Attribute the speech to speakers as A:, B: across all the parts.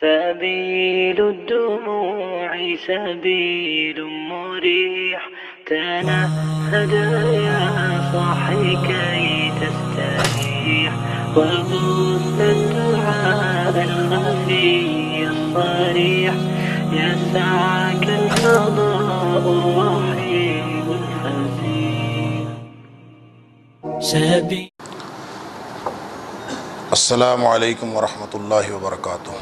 A: سبيل الدموع سبيل مريح تنهد يا صاحي كي تستريح وبث الدعاء الخفي الصريح يسعك الفضاء الرحيم الفسيح
B: السلام علیکم ورحمۃ اللہ وبرکاتہ۔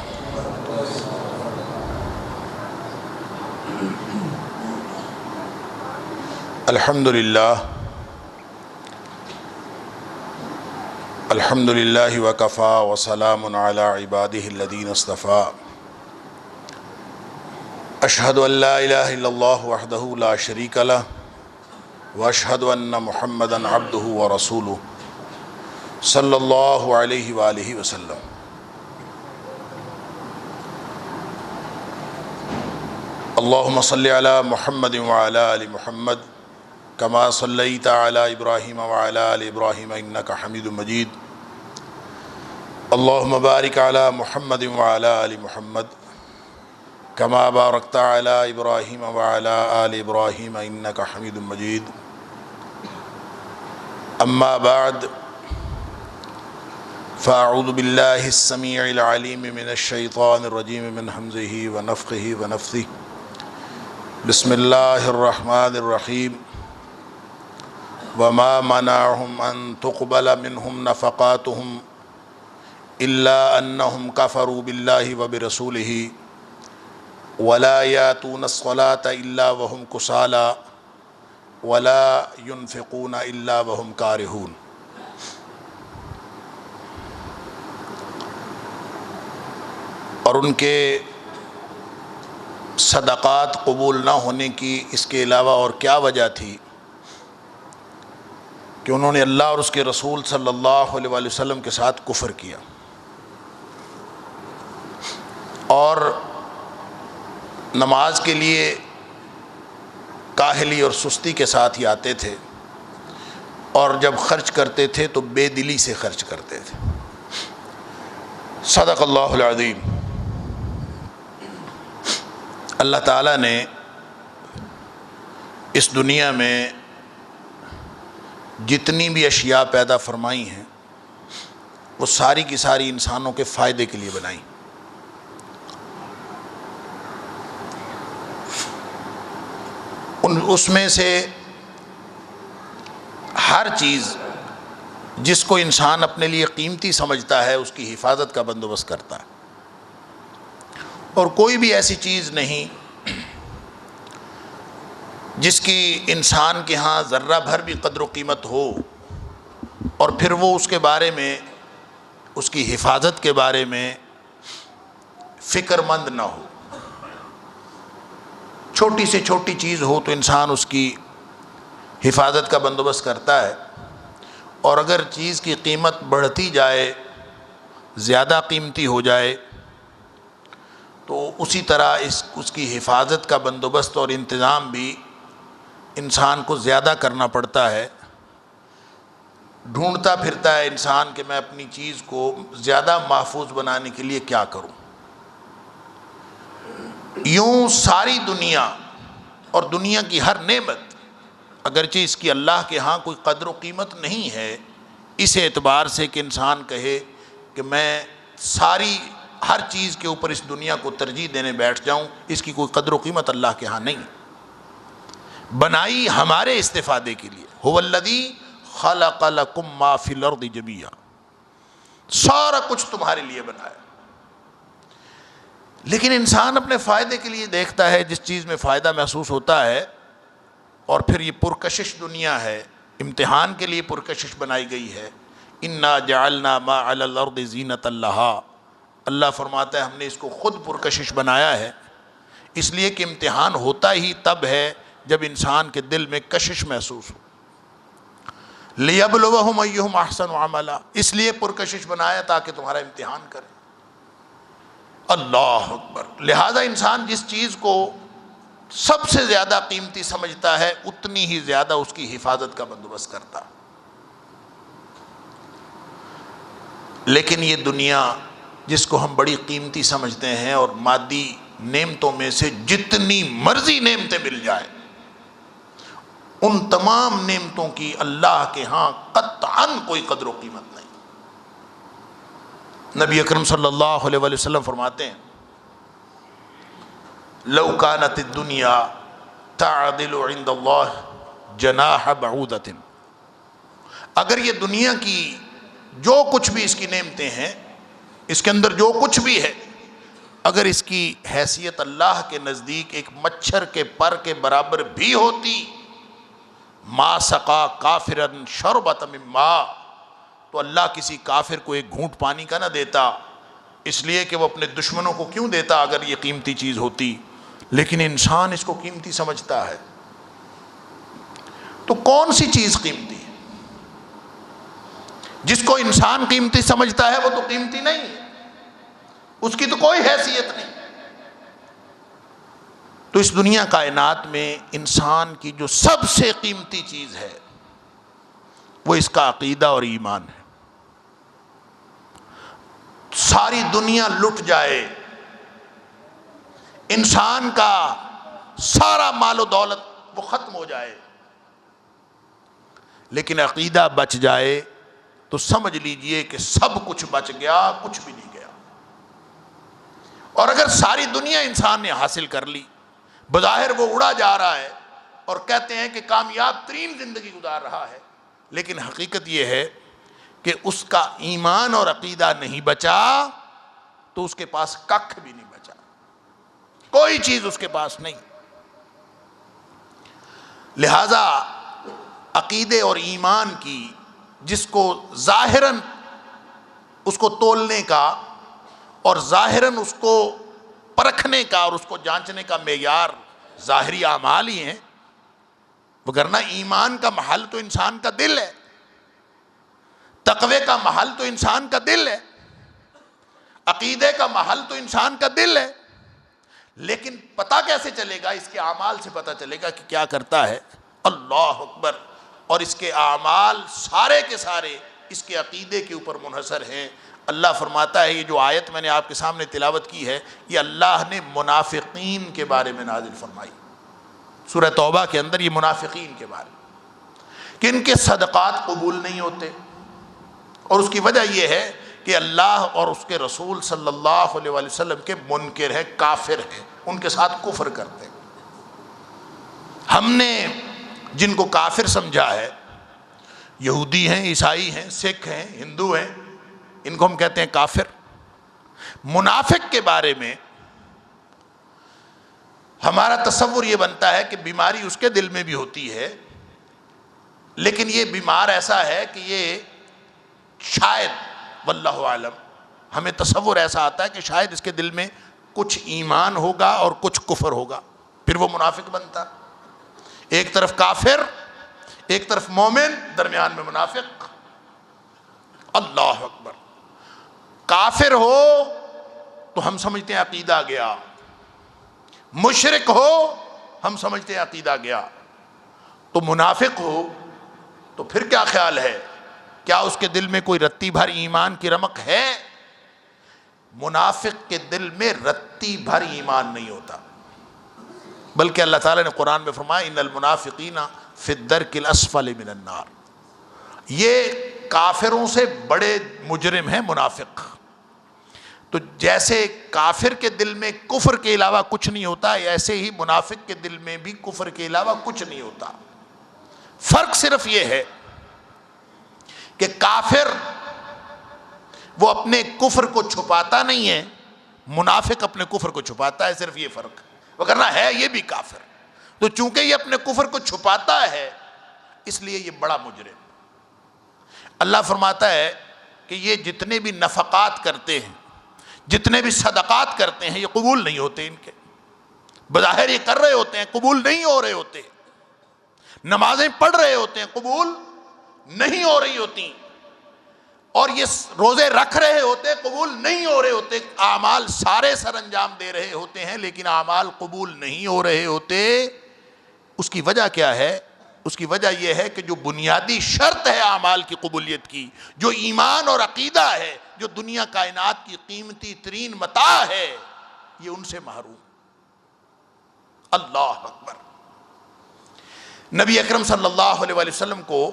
B: الحمد للہ وکفیٰ وسلام علی عبادہ الذین اصطفیٰ۔ اشہد ان لا الہ الا اللہ وحدہ لا شریک لہ واشہد ان محمدا عبدہ ورسولہ صلی اللہ علیہ وآلہ وسلم۔ اللہم صلی علی محمد وعلی آل محمد کما صلیت علی ابراہیم وعلی آل ابراہیم انک حمید مجید۔ اللہم بارک علی محمد وعلی آل محمد کما بارکت علی ابراہیم وعلی آل ابراہیم انک حمید مجید۔ اما بعد فاعوذ باللہ السمیع العلیم من الشیطان الرجیم من حمزہ ونفخہ ونفثہ۔ بسم اللہ الرحمن الرحیم۔ وما منعهم ان تقبل منهم نفقاتهم الا انهم كفروا بالله وبرسوله ولا يأتون الصلاة الا وهم كسالى ولا ينفقون الا وهم كارهون۔ اور ان کے صدقات قبول نہ ہونے کی اس کے علاوہ اور کیا وجہ تھی کہ انہوں نے اللہ اور اس کے رسول صلی اللہ علیہ وآلہ وسلم کے ساتھ کفر کیا اور نماز کے لیے کاہلی اور سستی کے ساتھ ہی آتے تھے، اور جب خرچ کرتے تھے تو بے دلی سے خرچ کرتے تھے۔ صدق اللہ العظیم۔ اللہ تعالیٰ نے اس دنیا میں جتنی بھی اشیاء پیدا فرمائی ہیں وہ ساری کی ساری انسانوں کے فائدے کے لیے بنائی۔ اس میں سے ہر چیز جس کو انسان اپنے لیے قیمتی سمجھتا ہے اس کی حفاظت کا بندوبست کرتا ہے، اور کوئی بھی ایسی چیز نہیں جس کی انسان کے ہاں ذرہ بھر بھی قدر و قیمت ہو اور پھر وہ اس کے بارے میں، اس کی حفاظت کے بارے میں فکر مند نہ ہو۔ چھوٹی سے چھوٹی چیز ہو تو انسان اس کی حفاظت کا بندوبست کرتا ہے، اور اگر چیز کی قیمت بڑھتی جائے، زیادہ قیمتی ہو جائے، تو اسی طرح اس کی حفاظت کا بندوبست اور انتظام بھی انسان کو زیادہ کرنا پڑتا ہے۔ ڈھونڈتا پھرتا ہے انسان کہ میں اپنی چیز کو زیادہ محفوظ بنانے کے لیے کیا کروں۔ یوں ساری دنیا اور دنیا کی ہر نعمت، اگرچہ اس کی اللہ کے ہاں کوئی قدر و قیمت نہیں ہے، اس اعتبار سے کہ انسان کہے کہ میں ہر چیز کے اوپر اس دنیا کو ترجیح دینے بیٹھ جاؤں، اس کی کوئی قدر و قیمت اللہ کے ہاں نہیں۔ بنائی ہمارے استفادے کے لیے۔ هو الذی خلق لکم ما فی الارض جمیعا، سارا کچھ تمہارے لیے بنایا، لیکن انسان اپنے فائدے کے لیے دیکھتا ہے جس چیز میں فائدہ محسوس ہوتا ہے، اور پھر یہ پرکشش دنیا ہے، امتحان کے لیے پرکشش بنائی گئی ہے۔ انا جعلنا ما علی الارض زینۃ لہا، اللہ فرماتا ہے ہم نے اس کو خود پرکشش بنایا ہے، اس لیے کہ امتحان ہوتا ہی تب ہے جب انسان کے دل میں کشش محسوس ہو۔ لِيَبْلُوَهُمْ أَيُّهُمْ أَحْسَنُ عَمَلًا، اس لیے پرکشش بنایا تاکہ تمہارا امتحان کرے۔ اللہ اکبر۔ لہذا انسان جس چیز کو سب سے زیادہ قیمتی سمجھتا ہے اتنی ہی زیادہ اس کی حفاظت کا بندوبست کرتا۔ لیکن یہ دنیا جس کو ہم بڑی قیمتی سمجھتے ہیں، اور مادی نعمتوں میں سے جتنی مرضی نعمتیں مل جائیں، ان تمام نعمتوں کی اللہ کے ہاں قطعاً کوئی قدر و قیمت نہیں۔ نبی اکرم صلی اللہ علیہ وآلہ وسلم فرماتے ہیں لو کانت الدنیا تعدل عند اللہ جناح بعودۃ، اگر یہ دنیا کی جو کچھ بھی اس کی نعمتیں ہیں، اس کے اندر جو کچھ بھی ہے، اگر اس کی حیثیت اللہ کے نزدیک ایک مچھر کے پر کے برابر بھی ہوتی، ما سقا کافرا شربۃ من ماء، تو اللہ کسی کافر کو ایک گھونٹ پانی کا نہ دیتا، اس لیے کہ وہ اپنے دشمنوں کو کیوں دیتا اگر یہ قیمتی چیز ہوتی، لیکن انسان اس کو قیمتی سمجھتا ہے۔ تو کون سی چیز قیمتی ہے؟ جس کو انسان قیمتی سمجھتا ہے وہ تو قیمتی نہیں ہے، اس کی تو کوئی حیثیت نہیں۔ تو اس دنیا کائنات میں انسان کی جو سب سے قیمتی چیز ہے وہ اس کا عقیدہ اور ایمان ہے۔ ساری دنیا لٹ جائے، انسان کا سارا مال و دولت وہ ختم ہو جائے، لیکن عقیدہ بچ جائے تو سمجھ لیجئے کہ سب کچھ بچ گیا، کچھ بھی نہیں گیا۔ اور اگر ساری دنیا انسان نے حاصل کر لی، بظاہر وہ اڑا جا رہا ہے اور کہتے ہیں کہ کامیاب ترین زندگی گزار رہا ہے، لیکن حقیقت یہ ہے کہ اس کا ایمان اور عقیدہ نہیں بچا تو اس کے پاس ککھ بھی نہیں بچا، کوئی چیز اس کے پاس نہیں۔ لہذا عقیدے اور ایمان کی جس کو ظاہراً اس کو تولنے کا اور ظاہراً اس کو پرکھنے کا اور اس کو جانچنے کا معیار ظاہری اعمال ہی ہیں، وگرنہ ایمان کا محل تو انسان کا دل ہے، تقوی کا محل تو انسان کا دل ہے، عقیدے کا محل تو انسان کا دل ہے۔ لیکن پتہ کیسے چلے گا؟ اس کے اعمال سے پتہ چلے گا کہ کیا کرتا ہے۔ اللہ اکبر! اور اس کے اعمال سارے کے سارے اس کے عقیدے کے اوپر منحصر ہیں۔ اللہ فرماتا ہے، یہ جو آیت میں نے آپ کے سامنے تلاوت کی ہے، یہ اللہ نے منافقین کے بارے میں نازل فرمائی، سورہ توبہ کے اندر یہ منافقین کے بارے میں، کہ ان کے صدقات قبول نہیں ہوتے، اور اس کی وجہ یہ ہے کہ اللہ اور اس کے رسول صلی اللہ علیہ وآلہ وسلم کے منکر ہیں، کافر ہیں، ان کے ساتھ کفر کرتے ہیں۔ ہم نے جن کو کافر سمجھا ہے، یہودی ہیں، عیسائی ہیں، سکھ ہیں، ہندو ہیں، ان کو ہم کہتے ہیں کافر۔ منافق کے بارے میں ہمارا تصور یہ بنتا ہے کہ بیماری اس کے دل میں بھی ہوتی ہے، لیکن یہ بیمار ایسا ہے کہ یہ شاید واللہ عالم ہمیں تصور ایسا آتا ہے کہ شاید اس کے دل میں کچھ ایمان ہوگا اور کچھ کفر ہوگا، پھر وہ منافق بنتا۔ ایک طرف کافر، ایک طرف مومن، درمیان میں منافق۔ اللہ اکبر! کافر ہو تو ہم سمجھتے ہیں عقیدہ گیا، مشرک ہو ہم سمجھتے ہیں عقیدہ گیا، تو منافق ہو تو پھر کیا خیال ہے؟ کیا اس کے دل میں کوئی رتی بھر ایمان کی رمق ہے؟ منافق کے دل میں رتی بھر ایمان نہیں ہوتا، بلکہ اللہ تعالیٰ نے قرآن میں فرمایا ان المنافقین فی الدرک الاسفل من النار، یہ کافروں سے بڑے مجرم ہیں منافق۔ تو جیسے کافر کے دل میں کفر کے علاوہ کچھ نہیں ہوتا، ایسے ہی منافق کے دل میں بھی کفر کے علاوہ کچھ نہیں ہوتا۔ فرق صرف یہ ہے کہ کافر وہ اپنے کفر کو چھپاتا نہیں ہے، منافق اپنے کفر کو چھپاتا ہے، صرف یہ فرق ہے، وگرنہ ہے یہ بھی کافر۔ تو چونکہ یہ اپنے کفر کو چھپاتا ہے اس لیے یہ بڑا مجرم۔ اللہ فرماتا ہے کہ یہ جتنے بھی نفقات کرتے ہیں، جتنے بھی صدقات کرتے ہیں، یہ قبول نہیں ہوتے ان کے، بظاہر یہ کر رہے ہوتے ہیں، قبول نہیں ہو رہے ہوتے، نمازیں پڑھ رہے ہوتے ہیں، قبول نہیں ہو رہی ہوتی، اور یہ روزے رکھ رہے ہوتے، قبول نہیں ہو رہے ہوتے، اعمال سارے سر انجام دے رہے ہوتے ہیں لیکن اعمال قبول نہیں ہو رہے ہوتے۔ اس کی وجہ کیا ہے؟ اس کی وجہ یہ ہے کہ جو بنیادی شرط ہے اعمال کی قبولیت کی، جو ایمان اور عقیدہ ہے، جو دنیا کائنات کی قیمتی ترین متاع ہے، یہ ان سے محروم۔ اللہ اکبر۔ نبی اکرم صلی اللہ علیہ وآلہ وسلم کو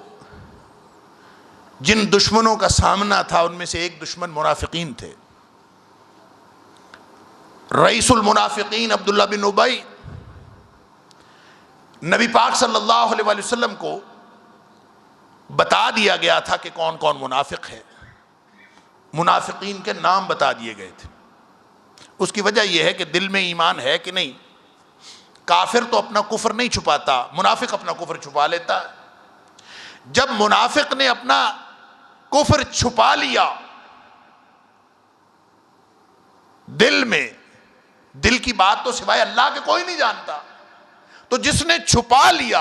B: جن دشمنوں کا سامنا تھا ان میں سے ایک دشمن منافقین تھے۔ رئیس المنافقین عبداللہ بن ابی، نبی پاک صلی اللہ علیہ وآلہ وسلم کو بتا دیا گیا تھا کہ کون کون منافق ہے، منافقین کے نام بتا دیے گئے تھے۔ اس کی وجہ یہ ہے کہ دل میں ایمان ہے کہ نہیں؟ کافر تو اپنا کفر نہیں چھپاتا، منافق اپنا کفر چھپا لیتا ہے۔ جب منافق نے اپنا کفر چھپا لیا دل میں، دل کی بات تو سوائے اللہ کے کوئی نہیں جانتا، تو جس نے چھپا لیا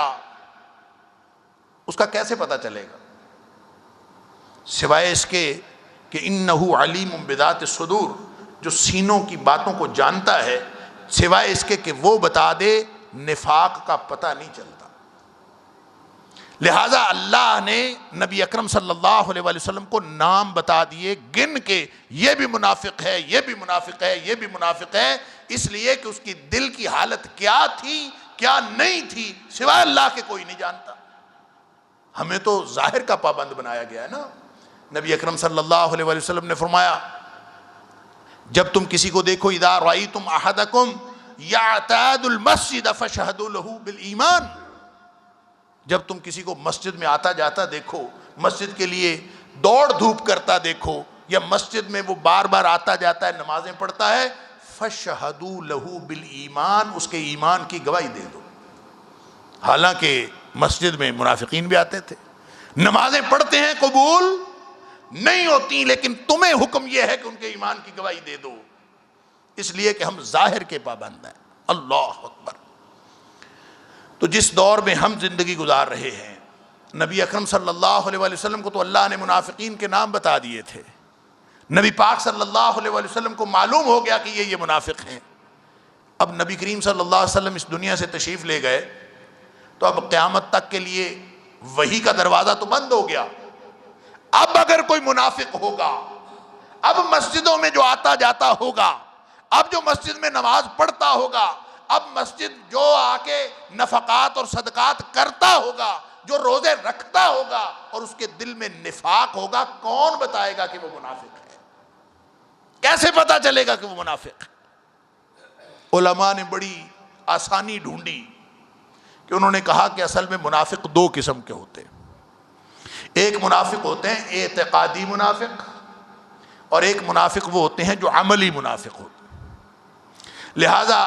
B: اس کا کیسے پتہ چلے گا؟ سوائے اس کے کہ انہ علیم بذات الصدور، جو سینوں کی باتوں کو جانتا ہے، سوائے اس کے کہ وہ بتا دے نفاق کا پتہ نہیں چلتا۔ لہٰذا اللہ نے نبی اکرم صلی اللہ علیہ وآلہ وسلم کو نام بتا دیے گن کے، یہ بھی منافق ہے، یہ بھی منافق ہے، یہ بھی منافق ہے، اس لیے کہ اس کی دل کی حالت کیا تھی کیا نہیں تھی سوائے اللہ کے کوئی نہیں جانتا۔ ہمیں تو ظاہر کا پابند بنایا گیا ہے نا۔ نبی اکرم صلی اللہ علیہ وآلہ وسلم نے فرمایا جب تم کسی کو دیکھو اذا رأیتم احدکم یعتاد المسجد فاشہدوا لہ بالایمان، جب تم کسی کو مسجد میں آتا جاتا دیکھو، مسجد کے لیے دوڑ دھوپ کرتا دیکھو، یا مسجد میں وہ بار بار آتا جاتا ہے نمازیں پڑھتا ہے، فاشہدوا لہ بالایمان، اس کے ایمان کی گواہی دے دو۔ حالانکہ مسجد میں منافقین بھی آتے تھے، نمازیں پڑھتے ہیں قبول نہیں ہوتی، لیکن تمہیں حکم یہ ہے کہ ان کے ایمان کی گواہی دے دو، اس لیے کہ ہم ظاہر کے پابند ہیں۔ اللہ اکبر۔ تو جس دور میں ہم زندگی گزار رہے ہیں، نبی اکرم صلی اللہ علیہ وآلہ وسلم کو تو اللہ نے منافقین کے نام بتا دیے تھے، نبی پاک صلی اللہ علیہ وآلہ وسلم کو معلوم ہو گیا کہ یہ منافق ہیں۔ اب نبی کریم صلی اللہ علیہ وسلم اس دنیا سے تشریف لے گئے تو اب قیامت تک کے لیے وحی کا دروازہ تو بند ہو گیا۔ اب اگر کوئی منافق ہوگا، اب مسجدوں میں جو آتا جاتا ہوگا، اب جو مسجد میں نماز پڑھتا ہوگا، اب مسجد جو آ کے نفقات اور صدقات کرتا ہوگا، جو روزے رکھتا ہوگا اور اس کے دل میں نفاق ہوگا، کون بتائے گا کہ وہ منافق ہے؟ کیسے پتا چلے گا کہ وہ منافق ہے؟ علماء نے بڑی آسانی ڈھونڈی کہ انہوں نے کہا کہ اصل میں منافق دو قسم کے ہوتے ہیں۔ ایک منافق ہوتے ہیں اعتقادی منافق، اور ایک منافق وہ ہوتے ہیں جو عملی منافق ہوتے ہیں۔ لہذا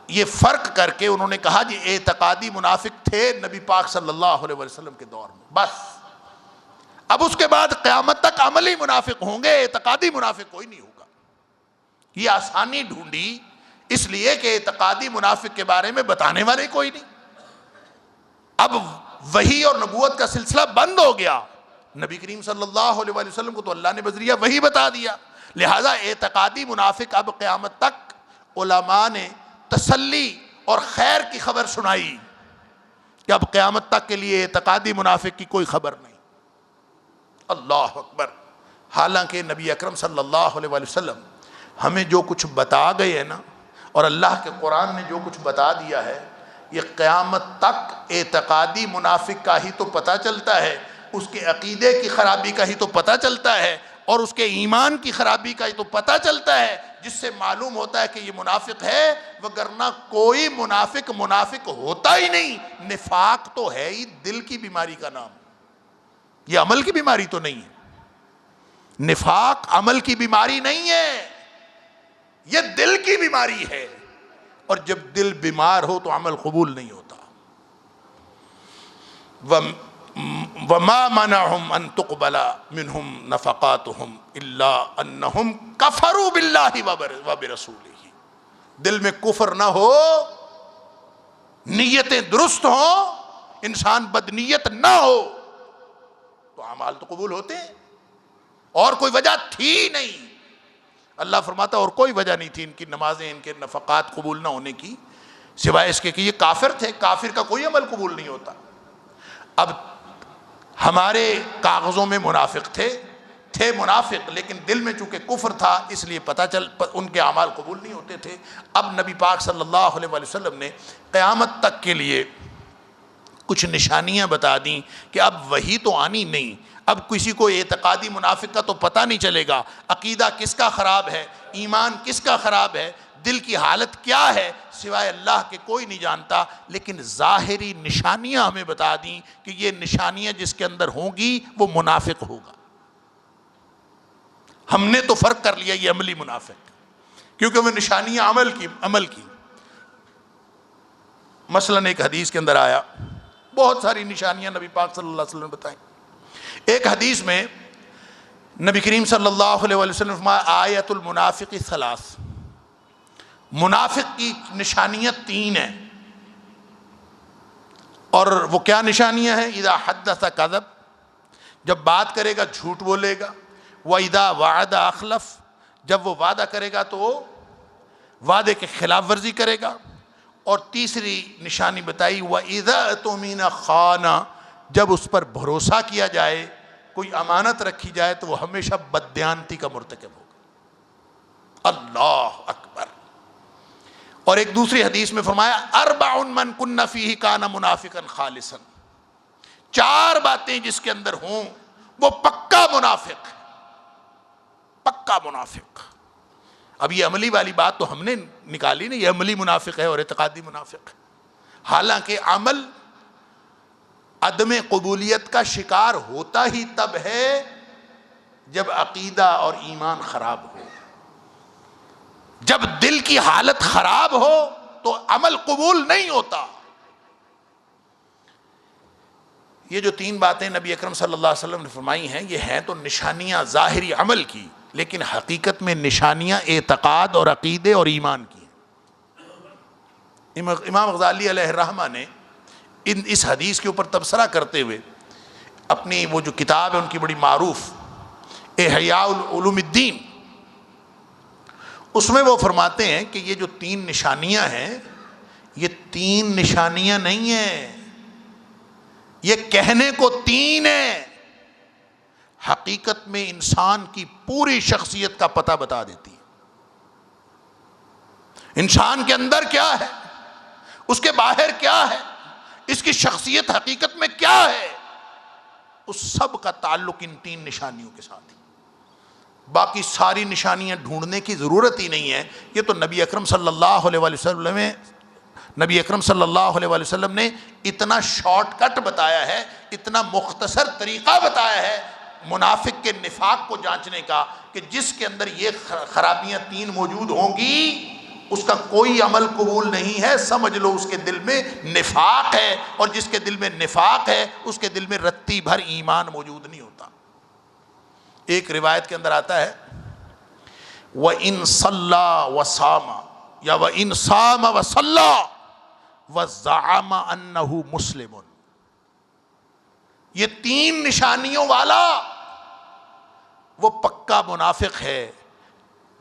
B: یہ فرق کر کے انہوں نے کہا جی اعتقادی منافق تھے نبی پاک صلی اللہ علیہ وسلم کے دور میں، بس اب اس کے بعد قیامت تک عملی منافق ہوں گے، اعتقادی منافق کوئی نہیں ہوگا۔ یہ آسانی ڈھونڈی اس لیے کہ اعتقادی منافق کے بارے میں بتانے والے کوئی نہیں۔ اب وحی اور نبوت کا سلسلہ بند ہو گیا، نبی کریم صلی اللہ علیہ وسلم کو تو اللہ نے بذریعہ وحی بتا دیا، لہٰذا اعتقادی منافق اب قیامت تک علماء نے تسلی اور خیر کی خبر سنائی کہ اب قیامت تک کے لیے اعتقادی منافق کی کوئی خبر نہیں۔ اللہ اکبر۔ حالانکہ نبی اکرم صلی اللہ علیہ وسلم ہمیں جو کچھ بتا گئے ہیں نا، اور اللہ کے قرآن نے جو کچھ بتا دیا ہے، یہ قیامت تک اعتقادی منافق کا ہی تو پتہ چلتا ہے، اس کے عقیدے کی خرابی کا ہی تو پتہ چلتا ہے، اور اس کے ایمان کی خرابی کا ہی تو پتہ چلتا ہے، جس سے معلوم ہوتا ہے کہ یہ منافق ہے، وگرنہ کوئی منافق ہوتا ہی نہیں۔ نفاق تو ہے ہی دل کی بیماری کا نام، یہ عمل کی بیماری تو نہیں ہے۔ نفاق عمل کی بیماری نہیں ہے، یہ دل کی بیماری ہے، اور جب دل بیمار ہو تو عمل قبول نہیں ہوتا۔ وَمَا مَنَعُهُمْ أَن تُقْبَلَ مِنْهُمْ نَفَقَاتُهُمْ إِلَّا أَنَّهُمْ كَفَرُوا بِاللَّهِ وَبِرَسُولِهِ۔ دل میں کفر نہ ہو، نیتیں درست ہوں، انسان بدنیت نہ ہو، تو اعمال تو قبول ہوتے ہیں، اور کوئی وجہ تھی نہیں۔ اللہ فرماتا اور کوئی وجہ نہیں تھی ان کی نمازیں، ان کے نفقات قبول نہ ہونے کی، سوائے اس کے کہ یہ کافر تھے، کافر کا کوئی عمل قبول نہیں ہوتا۔ اب ہمارے کاغذوں میں منافق تھے منافق، لیکن دل میں چونکہ کفر تھا اس لیے ان کے اعمال قبول نہیں ہوتے تھے۔ اب نبی پاک صلی اللہ علیہ وآلہ وسلم نے قیامت تک کے لیے کچھ نشانیاں بتا دیں کہ اب وہی تو آنی نہیں، اب کسی کو اعتقادی منافق کا تو پتہ نہیں چلے گا، عقیدہ کس کا خراب ہے، ایمان کس کا خراب ہے، دل کی حالت کیا ہے، سوائے اللہ کے کوئی نہیں جانتا۔ لیکن ظاہری نشانیاں ہمیں بتا دیں کہ یہ نشانیاں جس کے اندر ہوں گی وہ منافق ہوگا۔ ہم نے تو فرق کر لیا یہ عملی منافق، کیونکہ وہ نشانیاں عمل کی۔ مثلاً ایک حدیث کے اندر آیا، بہت ساری نشانیاں نبی پاک صلی اللہ علیہ وسلم نے بتائیں۔ ایک حدیث میں نبی کریم صلی اللہ علیہ وسلم فرمایا آیت المنافق ثلاث، منافق کی نشانیاں 3 ہیں، اور وہ کیا نشانیاں ہیں؟ اذا حدث کذب، جب بات کرے گا جھوٹ بولے گا، وَإِذَا وَعَدَ أَخْلَفَ، جب وہ وعدہ کرے گا تو وہ وعدے کے خلاف ورزی کرے گا، اور تیسری نشانی بتائی وَإِذَا اؤْتُمِنَ خَانَ، جب اس پر بھروسہ کیا جائے، کوئی امانت رکھی جائے تو وہ ہمیشہ بددیانتی کا مرتکب ہوگا۔ اللہ اکبر۔ اور ایک دوسری حدیث میں فرمایا اربع من کن فیہ کان منافقا خالصا، 4 باتیں جس کے اندر ہوں وہ پکا منافق ہے، پکا منافق۔ اب یہ عملی والی بات تو ہم نے نکالی نہیں، یہ عملی منافق ہے اور اعتقادی منافق ہے، حالانکہ عمل عدم قبولیت کا شکار ہوتا ہی تب ہے جب عقیدہ اور ایمان خراب ہو۔ جب دل کی حالت خراب ہو تو عمل قبول نہیں ہوتا۔ یہ جو 3 باتیں نبی اکرم صلی اللہ علیہ وسلم نے فرمائی ہیں، یہ ہیں تو نشانیاں ظاہری عمل کی، لیکن حقیقت میں نشانیاں اعتقاد اور عقیدے اور ایمان کی ہیں۔ امام غزالی علیہ الرحمہ نے اس حدیث کے اوپر تبصرہ کرتے ہوئے اپنی وہ جو کتاب ہے ان کی بڑی معروف احیاء علوم الدین، اس میں وہ فرماتے ہیں کہ یہ جو 3 نشانیاں ہیں، یہ 3 نشانیاں نہیں ہیں، یہ کہنے کو 3 ہیں، حقیقت میں انسان کی پوری شخصیت کا پتہ بتا دیتی ہے۔ انسان کے اندر کیا ہے، اس کے باہر کیا ہے، اس کی شخصیت حقیقت میں کیا ہے، اس سب کا تعلق ان 3 نشانیوں کے ساتھ ہے۔ باقی ساری نشانیاں ڈھونڈنے کی ضرورت ہی نہیں ہے، یہ تو نبی اکرم صلی اللہ علیہ وسلم نے اتنا شارٹ کٹ بتایا ہے، اتنا مختصر طریقہ بتایا ہے منافق کے نفاق کو جانچنے کا، کہ جس کے اندر یہ خرابیاں 3 موجود ہوں گی اس کا کوئی عمل قبول نہیں ہے، سمجھ لو اس کے دل میں نفاق ہے، اور جس کے دل میں نفاق ہے اس کے دل میں رتی بھر ایمان موجود نہیں ہوتا۔ ایک روایت کے اندر آتا ہے وَإِن صَلَّى وَصَامَ، یا وَإِن صَامَ وَصَلَّى وَزَعَمَ أَنَّهُ مُسْلِمٌ، یہ 3 نشانیوں والا وہ پکا منافق ہے،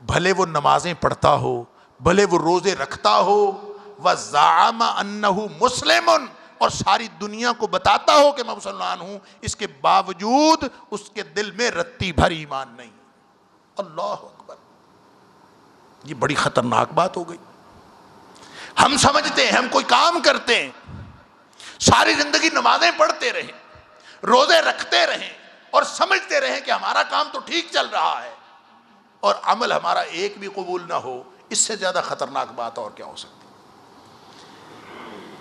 B: بھلے وہ نمازیں پڑھتا ہو، بھلے وہ روزے رکھتا ہو، وَزَعَمَ أَنَّهُ مُسْلِمٌ، اور ساری دنیا کو بتاتا ہو کہ میں مسلمان ہوں، اس کے باوجود اس کے دل میں رتی بھر ایمان نہیں۔ اللہ اکبر، یہ بڑی خطرناک بات ہو گئی۔ ہم سمجھتے ہیں، ہم کوئی کام کرتے ہیں، ساری زندگی نمازیں پڑھتے رہیں، روزے رکھتے رہیں، اور سمجھتے رہیں کہ ہمارا کام تو ٹھیک چل رہا ہے، اور عمل ہمارا ایک بھی قبول نہ ہو، اس سے زیادہ خطرناک بات اور کیا ہو سکتی۔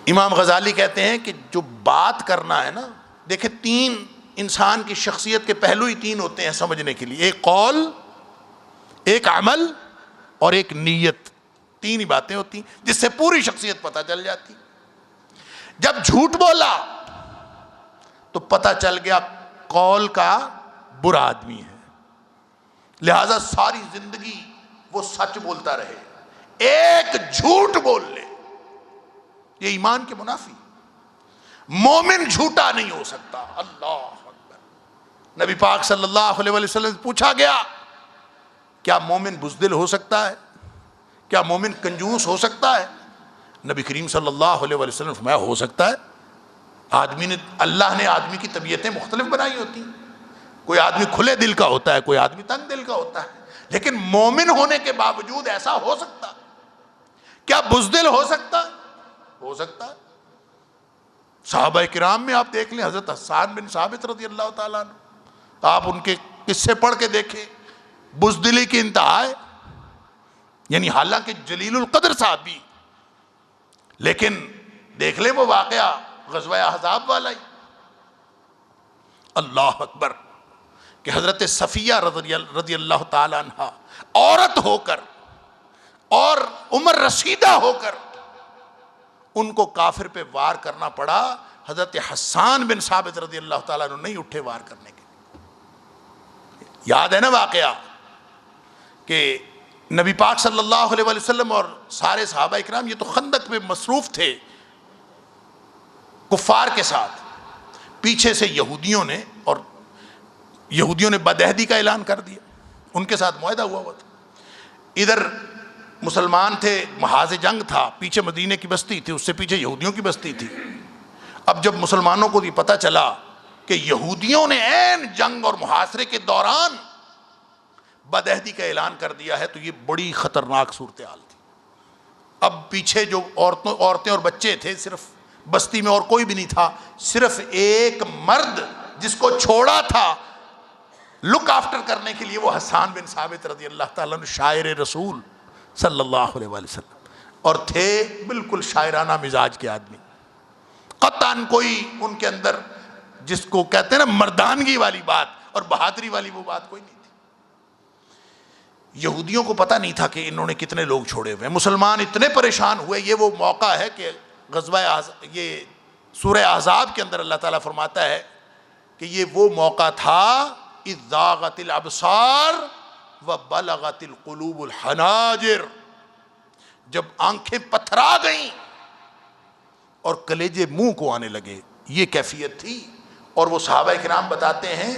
B: امام غزالی کہتے ہیں کہ جو بات کرنا ہے نا، دیکھیں 3 انسان کی شخصیت کے پہلو ہی 3 ہوتے ہیں سمجھنے کے لیے، ایک قول، ایک عمل اور ایک نیت، 3 ہی باتیں ہوتی ہیں جس سے پوری شخصیت پتہ چل جاتی۔ جب جھوٹ بولا تو پتہ چل گیا قول کا برا آدمی ہے، لہذا ساری زندگی وہ سچ بولتا رہے، ایک جھوٹ بول لے، یہ ایمان کے منافی، مومن جھوٹا نہیں ہو سکتا۔ اللہ اکبر۔ نبی پاک صلی اللہ علیہ وسلم سے پوچھا گیا کیا مومن بزدل ہو سکتا ہے، کیا مومن کنجوس ہو سکتا ہے؟ نبی کریم صلی اللہ علیہ وسلم نے فرمایا ہو سکتا ہے، اللہ نے آدمی کی طبیعتیں مختلف بنائی ہوتی ہیں، کوئی آدمی کھلے دل کا ہوتا ہے، کوئی آدمی تنگ دل کا ہوتا ہے، لیکن مومن ہونے کے باوجود ایسا ہو سکتا ہے؟ کیا بزدل ہو سکتا ہے؟ ہو سکتا ہے۔ صحابہ کرام میں آپ دیکھ لیں، حضرت حسان بن ثابت رضی اللہ تعالیٰ عنہ، آپ ان کے قصے پڑھ کے دیکھیں، بزدلی کی انتہا ہے، یعنی حالانکہ جلیل القدر صحابی، لیکن دیکھ لیں وہ واقعہ غزوہ احزاب والا ہی، اللہ اکبر، کہ حضرت صفیہ رضی اللہ تعالیٰ عنہ عورت ہو کر اور عمر رسیدہ ہو کر ان کو کافر پہ وار کرنا پڑا، حضرت حسان بن ثابت رضی اللہ تعالیٰ عنہ نہیں اٹھے وار کرنے کے۔ یاد ہے نا واقعہ کہ نبی پاک صلی اللہ علیہ وسلم اور سارے صحابہ اکرام یہ تو خندق میں مصروف تھے کفار کے ساتھ، پیچھے سے یہودیوں نے بدعہدی کا اعلان کر دیا، ان کے ساتھ معاہدہ ہوا تھا، ادھر مسلمان تھے، محاذ جنگ تھا، پیچھے مدینے کی بستی تھی، اس سے پیچھے یہودیوں کی بستی تھی۔ اب جب مسلمانوں کو یہ پتہ چلا کہ یہودیوں نے عین جنگ اور محاصرے کے دوران بدعہدی کا اعلان کر دیا ہے، تو یہ بڑی خطرناک صورتحال تھی۔ اب پیچھے جو عورتیں اور بچے تھے، صرف بستی میں اور کوئی بھی نہیں تھا، صرف ایک مرد جس کو چھوڑا تھا لک آفٹر کرنے کے لیے، وہ حسان بن ثابت رضی اللہ تعالیٰ عنہ، شاعر رسول صلی اللہ علیہ وسلم، اور تھے بالکل شاعرانہ مزاج کے آدمی، قطعاً کوئی ان کے اندر جس کو کہتے ہیں نا مردانگی والی بات اور بہادری والی وہ بات کوئی نہیں تھی۔ یہودیوں کو پتہ نہیں تھا کہ انہوں نے کتنے لوگ چھوڑے ہوئے ہیں، مسلمان اتنے پریشان ہوئے۔ یہ وہ موقع ہے کہ یہ سورہ احزاب کے اندر اللہ تعالیٰ فرماتا ہے کہ یہ وہ موقع تھا اذ زاغت الابصار وبلغت القلوب الحناجر، جب آنکھیں پتھرا گئیں اور کلیجے منہ کو آنے لگے، یہ کیفیت تھی۔ اور وہ صحابہ کرام بتاتے ہیں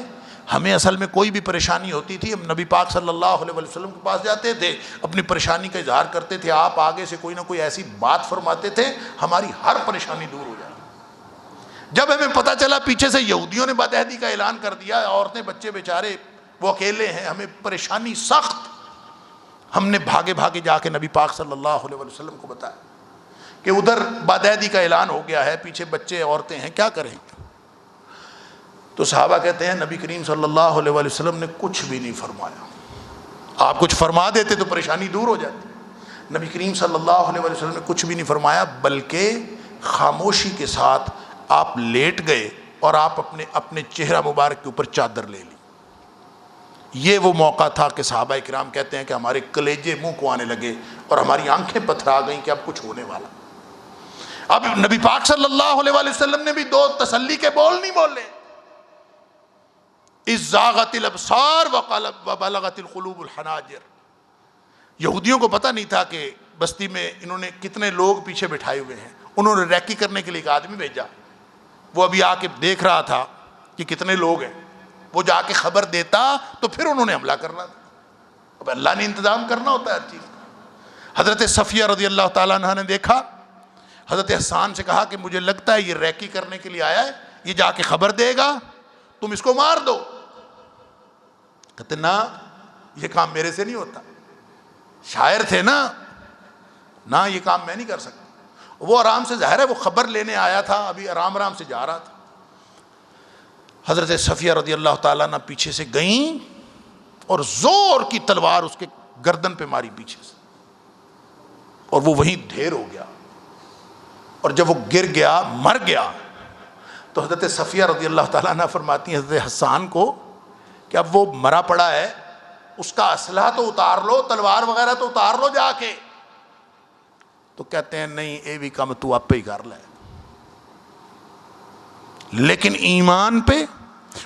B: ہمیں اصل میں کوئی بھی پریشانی ہوتی تھی، ہم نبی پاک صلی اللہ علیہ وسلم کے پاس جاتے تھے، اپنی پریشانی کا اظہار کرتے تھے، آپ آگے سے کوئی نہ کوئی ایسی بات فرماتے تھے، ہماری ہر پریشانی دور ہو جاتی۔ جب ہمیں پتہ چلا پیچھے سے یہودیوں نے بدعہدی کا اعلان کر دیا، عورتیں بچے بیچارے وہ اکیلے ہیں، ہمیں پریشانی سخت، ہم نے بھاگے بھاگے جا کے نبی پاک صلی اللہ علیہ وسلم کو بتایا کہ ادھر بدعہدی کا اعلان ہو گیا ہے، پیچھے بچے عورتیں ہیں، کیا کریں؟ تو صحابہ کہتے ہیں نبی کریم صلی اللہ علیہ وسلم نے کچھ بھی نہیں فرمایا، آپ کچھ فرما دیتے تو پریشانی دور ہو جاتی۔ نبی کریم صلی اللہ علیہ وسلم نے کچھ بھی نہیں فرمایا، بلکہ خاموشی کے ساتھ آپ لیٹ گئے اور آپ اپنے چہرہ مبارک کے اوپر چادر لے لی۔ یہ وہ موقع تھا کہ صحابہ کرام کہتے ہیں کہ ہمارے کلیجے منہ کو آنے لگے اور ہماری آنکھیں پتھرا گئیں کہ اب کچھ ہونے والا۔ اب نبی پاک صلی اللہ علیہ وسلم نے بھی دو تسلی کے بول نہیں بولے، اذ زاغت الابصار وبلغت القلوب الحناجر۔ یہودیوں کو پتہ نہیں تھا کہ بستی میں انہوں نے کتنے لوگ پیچھے بٹھائے ہوئے ہیں، انہوں نے ریکی کرنے کے لیے ایک آدمی بھیجا، وہ ابھی آ کے دیکھ رہا تھا کہ کتنے لوگ ہیں، وہ جا کے خبر دیتا تو پھر انہوں نے حملہ کرنا تھا۔ اب اللہ نے انتظام کرنا ہوتا ہے ہر چیز۔ حضرت صفیہ رضی اللہ تعالیٰ عنہ نے دیکھا، حضرت حسان سے کہا کہ مجھے لگتا ہے یہ ریکی کرنے کے لیے آیا ہے، یہ جا کے خبر دے گا، تم اس کو مار دو۔ کہتے نا یہ کام میرے سے نہیں ہوتا، شاعر تھے نا، یہ کام میں نہیں کر سکتا۔ وہ آرام سے، ظاہر ہے وہ خبر لینے آیا تھا، ابھی آرام سے جا رہا تھا۔ حضرت صفیہ رضی اللہ تعالیٰ عنہ پیچھے سے گئیں اور زور کی تلوار اس کے گردن پہ ماری پیچھے سے، اور وہ وہیں ڈھیر ہو گیا، اور جب وہ گر گیا، مر گیا، تو حضرت صفیہ رضی اللہ تعالیٰ عنہ فرماتی ہیں حضرت حسان کو کہ اب وہ مرا پڑا ہے، اس کا اسلحہ تو اتار لو، تلوار وغیرہ تو اتار لو جا کے۔ تو کہتے ہیں نہیں، اے بھی کم تو آپ پہ ہی کر لے، لیکن ایمان پہ،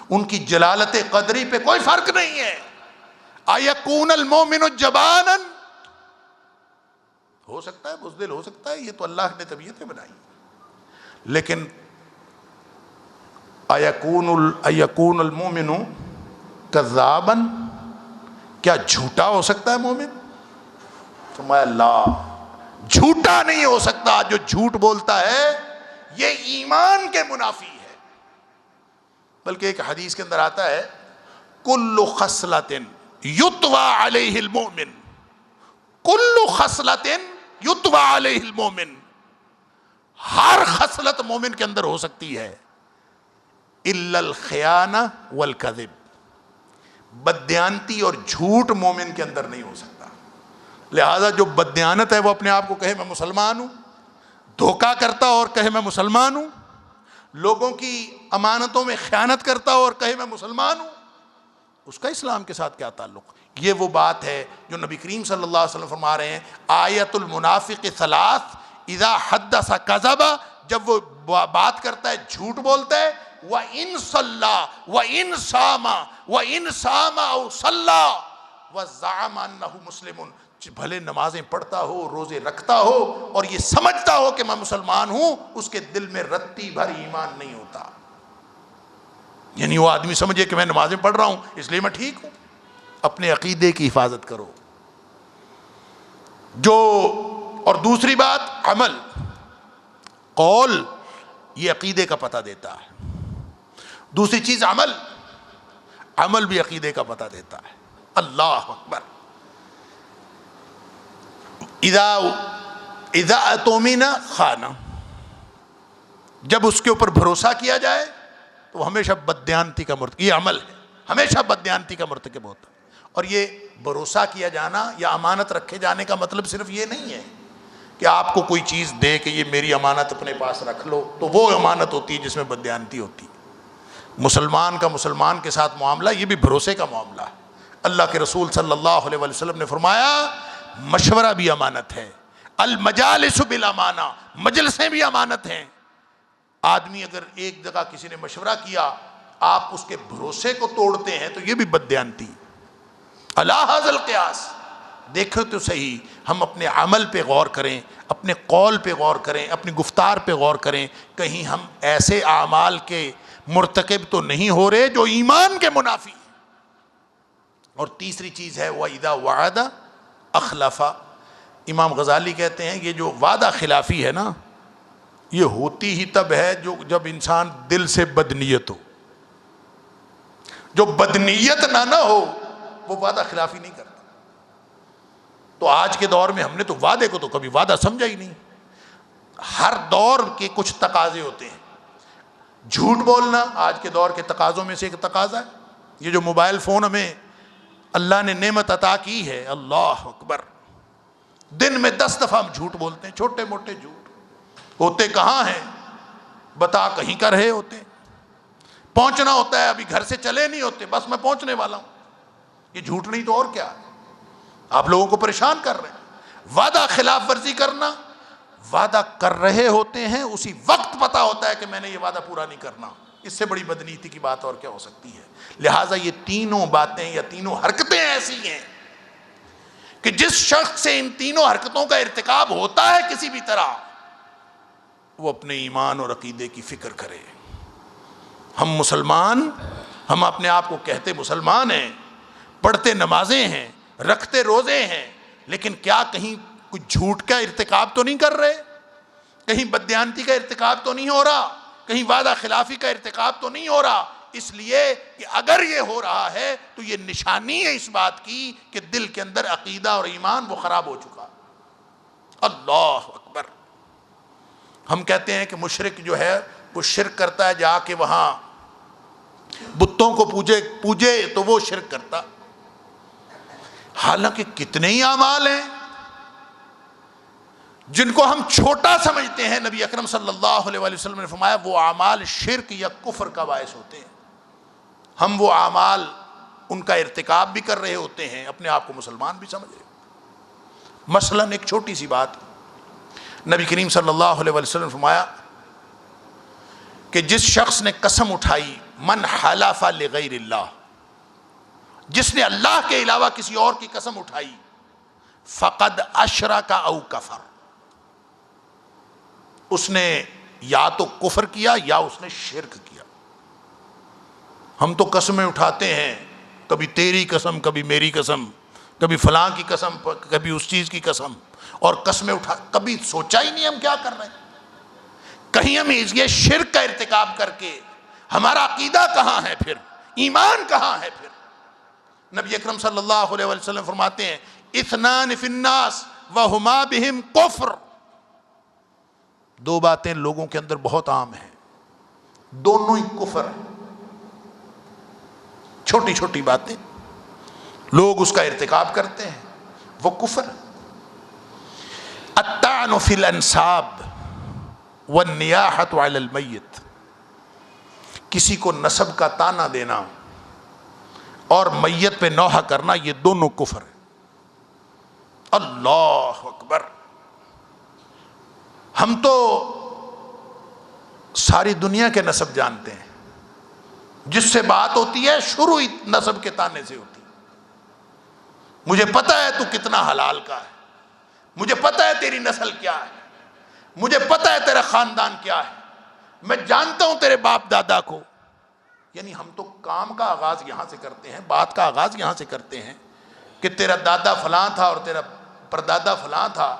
B: ان کی جلالت قدری پہ کوئی فرق نہیں ہے۔ اَيَكُونَ الْمُؤْمِنُ جَبَانًا، ہو سکتا ہے بزدل، ہو سکتا ہے، یہ تو اللہ نے طبیعتیں بنائی، لیکن اَيَكُونُ الْمُؤْمِنُ كَذَّابًا، کیا جھوٹا ہو سکتا ہے مومن؟ فرمایا لا، جھوٹا نہیں ہو سکتا. جو جھوٹ بولتا ہے یہ ایمان کے منافی ہے. بلکہ ایک حدیث کے اندر آتا ہے کل خصلۃ یطوی علیہ المؤمن، کل خصلۃ یطوی علیہ المؤمن، ہر خصلت مومن کے اندر ہو سکتی ہے الا الخیانہ والکذب، بددیانتی اور جھوٹ مومن کے اندر نہیں ہو سکتا. لہذا جو بددیانت ہے وہ اپنے آپ کو کہے میں مسلمان ہوں، دھوکہ کرتا اور کہے میں مسلمان ہوں، لوگوں کی امانتوں میں خیانت کرتا اور کہے میں مسلمان ہوں، اس کا اسلام کے ساتھ کیا تعلق؟ یہ وہ بات ہے جو نبی کریم صلی اللہ علیہ وسلم فرما رہے ہیں آیت المنافق ثلاث اذا حدث کذب، جب وہ بات کرتا ہے جھوٹ بولتا ہے، وَإِن صَلَّى وَإِن صَامَ وَإِن صَامَ أَوْ صَلَّى وَزَعَمَ أَنَّهُ مُسْلِمٌ، بھلے نمازیں پڑھتا ہو، روزے رکھتا ہو اور یہ سمجھتا ہو کہ میں مسلمان ہوں، اس کے دل میں رتی بھر ایمان نہیں ہوتا. یعنی وہ آدمی سمجھے کہ میں نمازیں پڑھ رہا ہوں اس لیے میں ٹھیک ہوں. اپنے عقیدے کی حفاظت کرو. اور دوسری بات عمل، قول یہ عقیدے کا پتہ دیتا ہے. دوسری چیز عمل، عمل بھی عقیدے کا پتہ دیتا ہے. اللہ اکبر. اذا اؤتمن خان، جب اس کے اوپر بھروسہ کیا جائے تو وہ ہمیشہ بددیانتی کا مرتکب، یہ عمل ہے، ہمیشہ بددیانتی کا مرتکب ہوتا ہے. اور یہ بھروسہ کیا جانا یا امانت رکھے جانے کا مطلب صرف یہ نہیں ہے کہ آپ کو کوئی چیز دے کہ یہ میری امانت اپنے پاس رکھ لو، تو وہ امانت ہوتی ہے جس میں بددیانتی ہوتی ہے. مسلمان کا مسلمان کے ساتھ معاملہ یہ بھی بھروسے کا معاملہ ہے. اللہ کے رسول صلی اللہ علیہ وسلم نے فرمایا مشورہ بھی امانت ہے، المجالس بالامانہ، مجلسیں بھی امانت ہیں. آدمی اگر ایک جگہ کسی نے مشورہ کیا آپ اس کے بھروسے کو توڑتے ہیں تو یہ بھی بددیانتی. الا ھذا القیاس. دیکھو تو صحیح، ہم اپنے عمل پہ غور کریں، اپنے قول پہ غور کریں، اپنی گفتار پہ غور کریں، کہیں ہم ایسے اعمال کے مرتکب تو نہیں ہو رہے جو ایمان کے منافی. اور تیسری چیز ہے وَإِذَا وَعَدَ أَخْلَفَ. امام غزالی کہتے ہیں یہ جو وعدہ خلافی ہے نا، یہ ہوتی ہی تب ہے جب انسان دل سے بدنیت ہو. جو بدنیت نہ ہو وہ وعدہ خلافی نہیں کرتا. تو آج کے دور میں ہم نے تو وعدے کو تو کبھی وعدہ سمجھا ہی نہیں. ہر دور کے کچھ تقاضے ہوتے ہیں. جھوٹ بولنا آج کے دور کے تقاضوں میں سے ایک تقاضا ہے. یہ جو موبائل فون ہمیں اللہ نے نعمت عطا کی ہے، اللہ اکبر، دن میں 10 دفعہ ہم جھوٹ بولتے ہیں. چھوٹے موٹے جھوٹ ہوتے کہاں ہیں، بتا کہیں کا رہے ہوتے. پہنچنا ہوتا ہے، ابھی گھر سے چلے نہیں ہوتے، بس میں پہنچنے والا ہوں. یہ جھوٹ نہیں تو اور کیا ہے؟ آپ لوگوں کو پریشان کر رہے ہیں. وعدہ خلاف ورزی کرنا، وعدہ کر رہے ہوتے ہیں اسی وقت پتا ہوتا ہے کہ میں نے یہ وعدہ پورا نہیں کرنا. اس سے بڑی بدنیتی کی بات اور کیا ہو سکتی ہے؟ لہٰذا یہ تینوں باتیں یا تینوں حرکتیں ایسی ہیں کہ جس شخص سے ان تینوں حرکتوں کا ارتکاب ہوتا ہے کسی بھی طرح، وہ اپنے ایمان اور عقیدے کی فکر کرے. ہم مسلمان، ہم اپنے آپ کو کہتے مسلمان ہیں، پڑھتے نمازیں ہیں، رکھتے روزے ہیں، لیکن کیا کہیں کوئی جھوٹ کا ارتکاب تو نہیں کر رہے؟ کہیں بددیانتی کا ارتکاب تو نہیں ہو رہا؟ کہیں وعدہ خلافی کا ارتکاب تو نہیں ہو رہا؟ اس لیے کہ اگر یہ ہو رہا ہے تو یہ نشانی ہے اس بات کی کہ دل کے اندر عقیدہ اور ایمان وہ خراب ہو چکا. اللہ اکبر. ہم کہتے ہیں کہ مشرک جو ہے وہ شرک کرتا ہے، جا کے وہاں بتوں کو پوجے تو وہ شرک کرتا. حالانکہ کتنے ہی اعمال ہیں جن کو ہم چھوٹا سمجھتے ہیں. نبی اکرم صلی اللہ علیہ وسلم نے فرمایا وہ اعمال شرک یا کفر کا باعث ہوتے ہیں. ہم وہ اعمال ان کا ارتکاب بھی کر رہے ہوتے ہیں، اپنے آپ کو مسلمان بھی سمجھ رہے. مثلاً ایک چھوٹی سی بات، نبی کریم صلی اللہ علیہ وسلم نے فرمایا کہ جس شخص نے قسم اٹھائی، من حلف لغیر اللہ، جس نے اللہ کے علاوہ کسی اور کی قسم اٹھائی، فقد اشرک او کفر، اس نے یا تو کفر کیا یا اس نے شرک کیا. ہم تو قسمیں اٹھاتے ہیں، کبھی تیری قسم، کبھی میری قسم، کبھی فلاں کی قسم، کبھی اس چیز کی قسم، اور قسمیں اٹھا، کبھی سوچا ہی نہیں ہم کیا کر رہے ہیں. کہیں ہم یہ شرک کا ارتکاب کر کے ہمارا عقیدہ کہاں ہے، پھر ایمان کہاں ہے؟ پھر نبی اکرم صلی اللہ علیہ وسلم فرماتے ہیں اثنان فی الناس وہما بہم کفر. دو باتیں لوگوں کے اندر بہت عام ہیں، دونوں ہی کفر ہیں. چھوٹی چھوٹی باتیں لوگ اس کا ارتکاب کرتے ہیں، وہ کفر. الطعن فی الانساب والنیاحۃ علی المیت، کسی کو نسب کا طعنہ دینا اور میت پہ نوحہ کرنا، یہ دونوں کفر ہے. اللہ اکبر. ہم تو ساری دنیا کے نسب جانتے ہیں، جس سے بات ہوتی ہے شروع ہی نسب کے طعنے سے ہوتی ہے. مجھے پتہ ہے تو کتنا حلال کا ہے، مجھے پتہ ہے تیری نسل کیا ہے، مجھے پتہ ہے تیرا خاندان کیا ہے، میں جانتا ہوں تیرے باپ دادا کو. یعنی ہم تو کام کا آغاز یہاں سے کرتے ہیں، بات کا آغاز یہاں سے کرتے ہیں کہ تیرا دادا فلاں تھا اور تیرا پردادا فلاں تھا.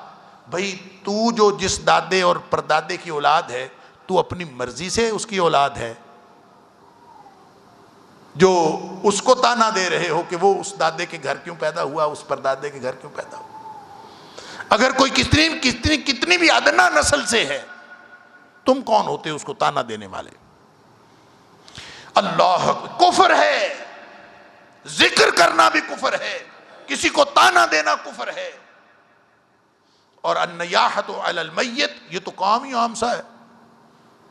B: بھئی تو جو جس دادے اور پردادے کی اولاد ہے، تو اپنی مرضی سے اس کی اولاد ہے، جو اس کو طعنہ دے رہے ہو کہ وہ اس دادے کے گھر کیوں پیدا ہوا، اس پردادے کے گھر کیوں پیدا ہوا. اگر کوئی کتنی بھی ادنا نسل سے ہے، تم کون ہوتے اس کو طعنہ دینے والے؟ اللہ کفر ہے. ذکر کرنا بھی کفر ہے، کسی کو طعنہ دینا کفر ہے. اور النیاحۃ علی المیت، یہ تو کام ہی عام سا ہے.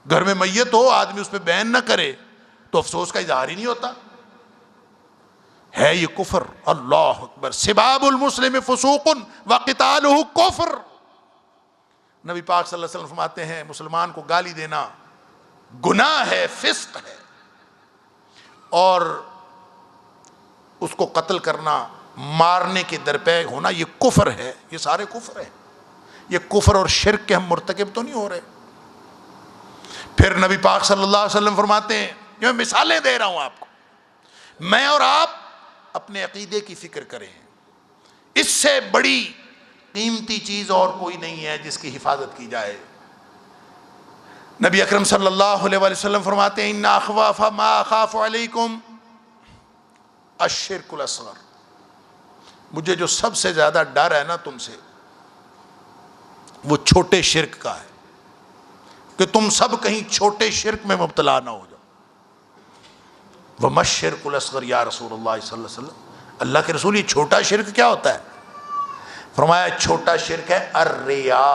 B: گھر میں میت ہو، آدمی اس پہ بیان نہ کرے تو افسوس کا اظہار ہی نہیں ہوتا ہے. یہ کفر. اللہ اکبر. سباب المسلم فسوق وقتالہ کفر. نبی پاک صلی اللہ علیہ وسلم فرماتے ہیں مسلمان کو گالی دینا گناہ ہے، فسق ہے، اور اس کو قتل کرنا، مارنے کے درپے ہونا، یہ کفر ہے. یہ سارے کفر ہیں. یہ کفر اور شرک کے ہم مرتکب تو نہیں ہو رہے. پھر نبی پاک صلی اللہ علیہ وسلم فرماتے ہیں، جو میں مثالیں دے رہا ہوں آپ کو، میں اور آپ اپنے عقیدے کی فکر کریں. اس سے بڑی قیمتی چیز اور کوئی نہیں ہے جس کی حفاظت کی جائے. نبی اکرم صلی اللہ علیہ وسلم فرماتے ہیں ان اخواف ما اخاف علیکم الشرک الاصغر. مجھے جو سب سے زیادہ ڈر ہے نا تم سے، وہ چھوٹے شرک کا ہے، کہ تم سب کہیں چھوٹے شرک میں مبتلا نہ ہو جاؤ. وما الشرک الاصغر یا رسول اللہ صلی اللہ علیہ وسلم. اللہ کے رسول، یہ چھوٹا شرک کیا ہوتا ہے؟ فرمایا چھوٹا شرک ہے الریا.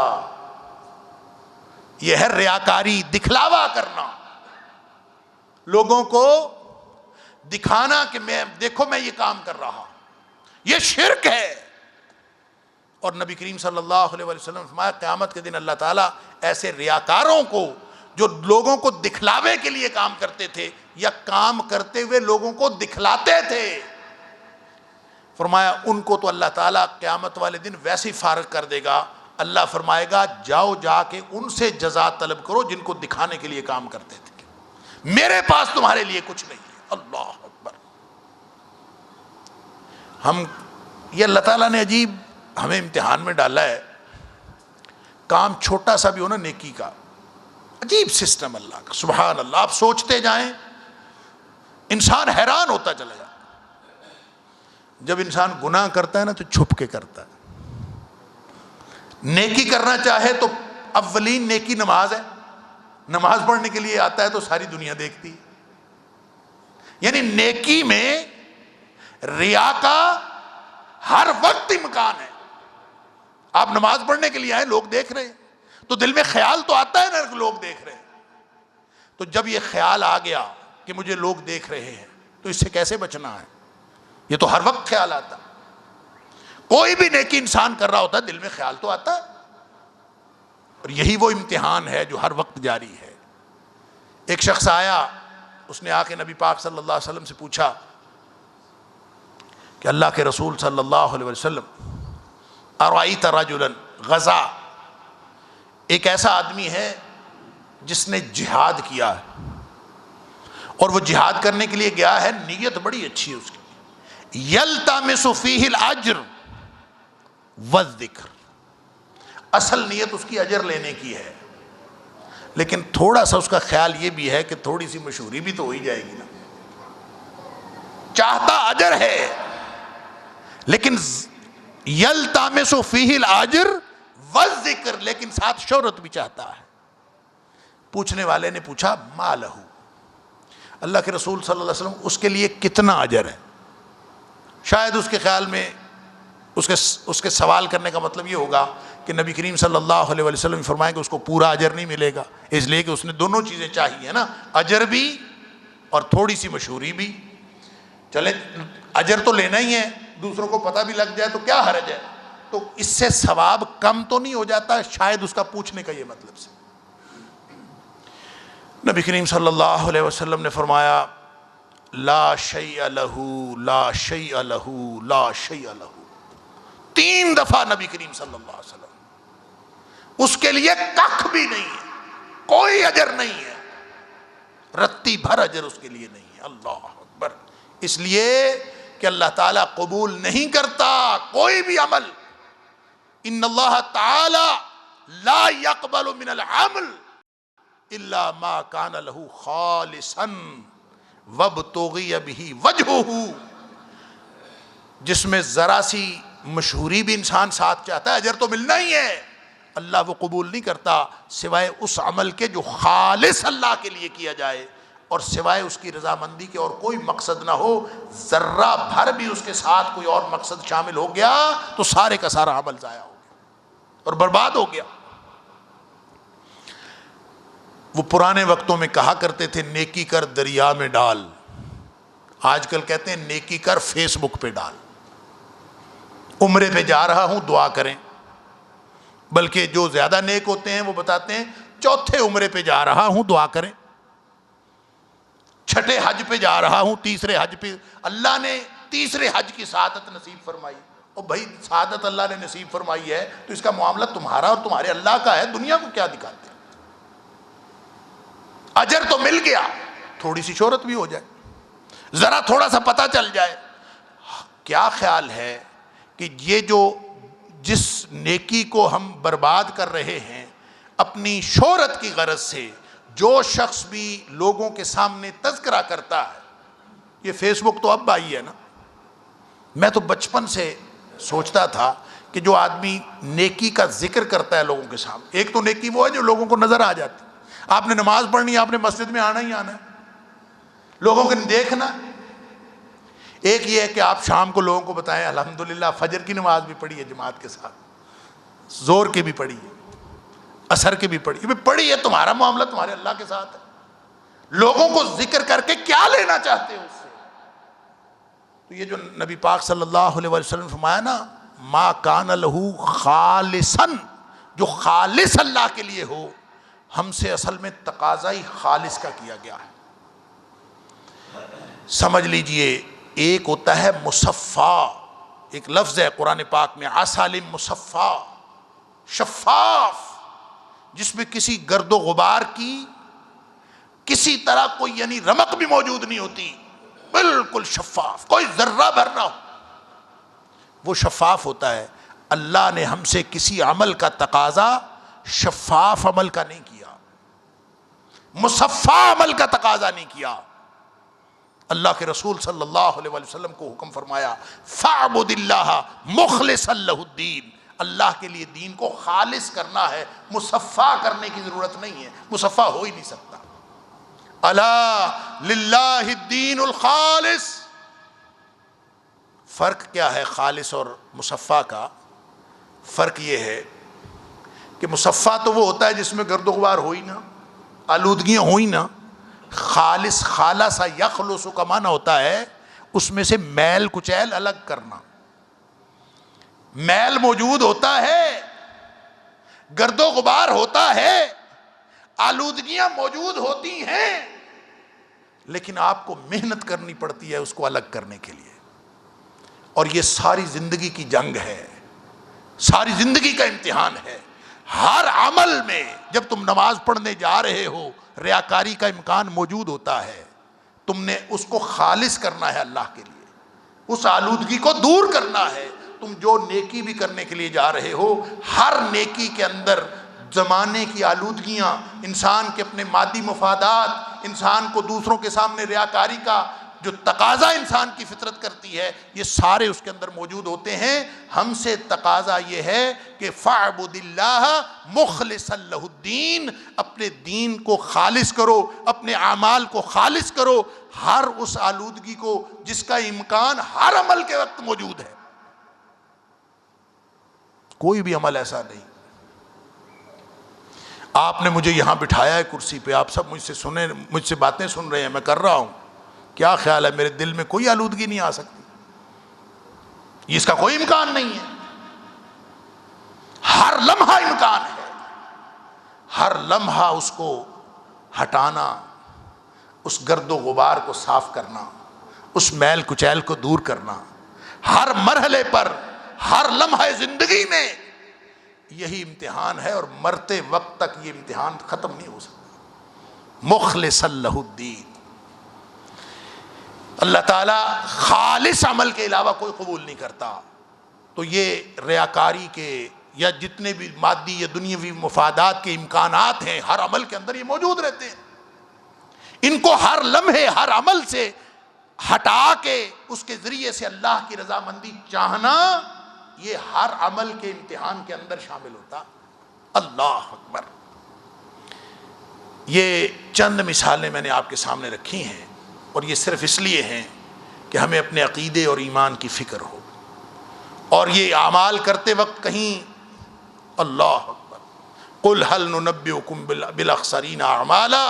B: یہ ہے ریاکاری، دکھلاوا کرنا، لوگوں کو دکھانا کہ میں دیکھو میں یہ کام کر رہا ہوں. یہ شرک ہے. اور نبی کریم صلی اللہ علیہ وسلم فرمایا قیامت کے دن اللہ تعالیٰ ایسے ریاکاروں کو، جو لوگوں کو دکھلاوے کے لیے کام کرتے تھے یا کام کرتے ہوئے لوگوں کو دکھلاتے تھے، فرمایا ان کو تو اللہ تعالیٰ قیامت والے دن ویسے ہی فارغ کر دے گا. اللہ فرمائے گا جاؤ جا کے ان سے جزا طلب کرو جن کو دکھانے کے لیے کام کرتے تھے، میرے پاس تمہارے لیے کچھ نہیں ہے. اللہ اکبر. یہ اللہ تعالیٰ نے عجیب ہمیں امتحان میں ڈالا ہے. کام چھوٹا سا بھی ہو نا نیکی کا، عجیب سسٹم اللہ کا. سبحان اللہ. آپ سوچتے جائیں انسان حیران ہوتا چلا جائے. جب انسان گناہ کرتا ہے نا تو چھپ کے کرتا ہے. نیکی کرنا چاہے تو اولین نیکی نماز ہے. نماز پڑھنے کے لیے آتا ہے تو ساری دنیا دیکھتی ہے. یعنی نیکی میں ریا کا ہر وقت امکان ہے. آپ نماز پڑھنے کے لیے آئے، لوگ دیکھ رہے ہیں تو دل میں خیال تو آتا ہے نا کہ لوگ دیکھ رہے ہیں. تو جب یہ خیال آ گیا کہ مجھے لوگ دیکھ رہے ہیں تو اس سے کیسے بچنا ہے؟ یہ تو ہر وقت خیال آتا. کوئی بھی نیکی انسان کر رہا ہوتا ہے دل میں خیال تو آتا ہے. اور یہی وہ امتحان ہے جو ہر وقت جاری ہے. ایک شخص آیا، اس نے آ کے نبی پاک صلی اللہ علیہ وسلم سے پوچھا کہ اللہ کے رسول صلی اللہ علیہ وسلم ارأیت رجلا غزا، ایک ایسا آدمی ہے جس نے جہاد کیا ہے اور وہ جہاد کرنے کے لیے گیا ہے، نیت بڑی اچھی ہے اس کی، یلتمس فیہ الاجر والذکر، اصل نیت اس کی اجر لینے کی ہے، لیکن تھوڑا سا اس کا خیال یہ بھی ہے کہ تھوڑی سی مشہوری بھی تو ہو ہی جائے گی نا، چاہتا اجر ہے لیکن یلتمس فیہ الاجر والذکر، لیکن ساتھ شہرت بھی چاہتا ہے۔ پوچھنے والے نے پوچھا ما لہ، اللہ کے رسول صلی اللہ علیہ وسلم اس کے لیے کتنا اجر ہے؟ شاید اس کے خیال میں اس کے سوال کرنے کا مطلب یہ ہوگا کہ نبی کریم صلی اللہ علیہ وسلم فرمائیں کہ اس کو پورا اجر نہیں ملے گا، اس لیے کہ اس نے دونوں چیزیں چاہی ہیں نا، اجر بھی اور تھوڑی سی مشہوری بھی۔ چلے اجر تو لینا ہی ہے، دوسروں کو پتہ بھی لگ جائے تو کیا حرج ہے، تو اس سے ثواب کم تو نہیں ہو جاتا؟ شاید اس کا پوچھنے کا یہ مطلب سے۔ نبی کریم صلی اللہ علیہ وسلم نے فرمایا لا شیء لہ لا شیء لہ لا شیء لہ، 3 دفعہ نبی کریم صلی اللہ علیہ وسلم، اس کے لیے کخ بھی نہیں ہے، کوئی اجر نہیں ہے، رتی بھر اجر اس کے لیے نہیں ہے۔ اللہ اکبر! اس لیے کہ اللہ تعالیٰ قبول نہیں کرتا کوئی بھی عمل، ان اللہ تعالی لا يقبل من العمل الا ما كان له خالصا وابتغي به وجهه، جس میں ذرا سی مشہوری بھی انسان ساتھ چاہتا ہے، اجر تو ملنا ہی ہے، اللہ وہ قبول نہیں کرتا سوائے اس عمل کے جو خالص اللہ کے لیے کیا جائے، اور سوائے اس کی رضامندی کے اور کوئی مقصد نہ ہو۔ ذرہ بھر بھی اس کے ساتھ کوئی اور مقصد شامل ہو گیا تو سارے کا سارا عمل ضائع ہو گیا اور برباد ہو گیا۔ وہ پرانے وقتوں میں کہا کرتے تھے نیکی کر دریا میں ڈال، آج کل کہتے ہیں نیکی کر فیس بک پہ ڈال۔ عمرے پہ جا رہا ہوں دعا کریں، بلکہ جو زیادہ نیک ہوتے ہیں وہ بتاتے ہیں چوتھے عمرے پہ جا رہا ہوں دعا کریں، چھٹے حج پہ جا رہا ہوں، تیسرے حج پہ اللہ نے تیسرے حج کی سعادت نصیب فرمائی۔ اور بھائی سعادت اللہ نے نصیب فرمائی ہے تو اس کا معاملہ تمہارا اور تمہارے اللہ کا ہے، دنیا کو کیا دکھاتے ہیں؟ اجر تو مل گیا، تھوڑی سی شہرت بھی ہو جائے، ذرا تھوڑا سا پتہ چل جائے۔ کیا خیال ہے کہ یہ جو جس نیکی کو ہم برباد کر رہے ہیں اپنی شہرت کی غرض سے، جو شخص بھی لوگوں کے سامنے تذکرہ کرتا ہے، یہ فیس بک تو اب آئی ہے نا، میں تو بچپن سے سوچتا تھا کہ جو آدمی نیکی کا ذکر کرتا ہے لوگوں کے سامنے، ایک تو نیکی وہ ہے جو لوگوں کو نظر آ جاتی، آپ نے نماز پڑھنی ہے، آپ نے مسجد میں آنا ہی آنا ہے، لوگوں کو دیکھنا۔ ایک یہ ہے کہ آپ شام کو لوگوں کو بتائیں الحمدللہ فجر کی نماز بھی پڑھی ہے جماعت کے ساتھ، زور کی بھی پڑھی ہے، عصر کی بھی پڑھی ہے، پڑھی ہے، تمہارا معاملہ تمہارے اللہ کے ساتھ ہے، لوگوں کو ذکر کر کے کیا لینا چاہتے ہو اس سے؟ تو یہ جو نبی پاک صلی اللہ علیہ وسلم فرمایا نا ما کان لہ خالصا، جو خالص اللہ کے لیے ہو، ہم سے اصل میں تقاضا ہی خالص کا کیا گیا ہے۔ سمجھ لیجئے، ایک ہوتا ہے مصفا، ایک لفظ ہے قرآن پاک میں عسل مصفا، شفاف، جس میں کسی گرد و غبار کی کسی طرح کوئی یعنی رمق بھی موجود نہیں ہوتی، بالکل شفاف، کوئی ذرہ بھر نہ ہو، وہ شفاف ہوتا ہے۔ اللہ نے ہم سے کسی عمل کا تقاضا شفاف عمل کا نہیں کیا، مصفا عمل کا تقاضا نہیں کیا۔ اللہ کے رسول صلی اللہ علیہ وسلم کو حکم فرمایا فَاعْبُدِ اللَّهَ مُخْلِصًا لَهُ الدِّينَ، اللہ کے لیے دین کو خالص کرنا ہے، مصفا کرنے کی ضرورت نہیں ہے، مصفا ہو ہی نہیں سکتا۔ الا للہ الدین الخالص۔ فرق کیا ہے خالص اور مصفا کا؟ فرق یہ ہے کہ مصفا تو وہ ہوتا ہے جس میں گرد و غبار ہو ہی نہ، آلودگیاں ہو ہی نہ۔ خالص خالص یخلص کا معنی ہوتا ہے اس میں سے میل کچیل الگ کرنا، میل موجود ہوتا ہے، گرد و غبار ہوتا ہے، آلودگیاں موجود ہوتی ہیں، لیکن آپ کو محنت کرنی پڑتی ہے اس کو الگ کرنے کے لیے۔ اور یہ ساری زندگی کی جنگ ہے، ساری زندگی کا امتحان ہے۔ ہر عمل میں جب تم نماز پڑھنے جا رہے ہو ریاکاری کا امکان موجود ہوتا ہے، تم نے اس کو خالص کرنا ہے اللہ کے لیے، اس آلودگی کو دور کرنا ہے، تم جو نیکی بھی کرنے کے لیے جا رہے ہو، ہر نیکی کے اندر زمانے کی آلودگیاں، انسان کے اپنے مادی مفادات، انسان کو دوسروں کے سامنے ریاکاری کا جو تقاضا انسان کی فطرت کرتی ہے، یہ سارے اس کے اندر موجود ہوتے ہیں۔ ہم سے تقاضا یہ ہے کہ فاعبد اللہ مخلصا لہ الدین، اپنے دین کو خالص کرو، اپنے اعمال کو خالص کرو، ہر اس آلودگی کو جس کا امکان ہر عمل کے وقت موجود ہے۔ کوئی بھی عمل ایسا نہیں۔ آپ نے مجھے یہاں بٹھایا ہے کرسی پہ، آپ سب مجھ سے باتیں سن رہے ہیں، میں کر رہا ہوں، کیا خیال ہے میرے دل میں کوئی آلودگی نہیں آ سکتی؟ اس کا کوئی امکان نہیں ہے۔ ہر لمحہ امکان ہے، ہر لمحہ اس کو ہٹانا، اس گرد و غبار کو صاف کرنا، اس میل کچیل کو دور کرنا، ہر مرحلے پر، ہر لمحہ زندگی میں یہی امتحان ہے، اور مرتے وقت تک یہ امتحان ختم نہیں ہو سکتا۔ مخلصا لہ الدین، اللہ تعالیٰ خالص عمل کے علاوہ کوئی قبول نہیں کرتا۔ تو یہ ریاکاری کے یا جتنے بھی مادی یا دنیاوی مفادات کے امکانات ہیں، ہر عمل کے اندر یہ موجود رہتے ہیں۔ ان کو ہر لمحے، ہر عمل سے ہٹا کے اس کے ذریعے سے اللہ کی رضامندی چاہنا، یہ ہر عمل کے امتحان کے اندر شامل ہوتا۔ اللہ اکبر۔ یہ چند مثالیں میں نے آپ کے سامنے رکھی ہیں، اور یہ صرف اس لیے ہیں کہ ہمیں اپنے عقیدے اور ایمان کی فکر ہو، اور یہ اعمال کرتے وقت کہیں اللہ اکبر، قل هل ننبئکم بالاخسرین اعمالا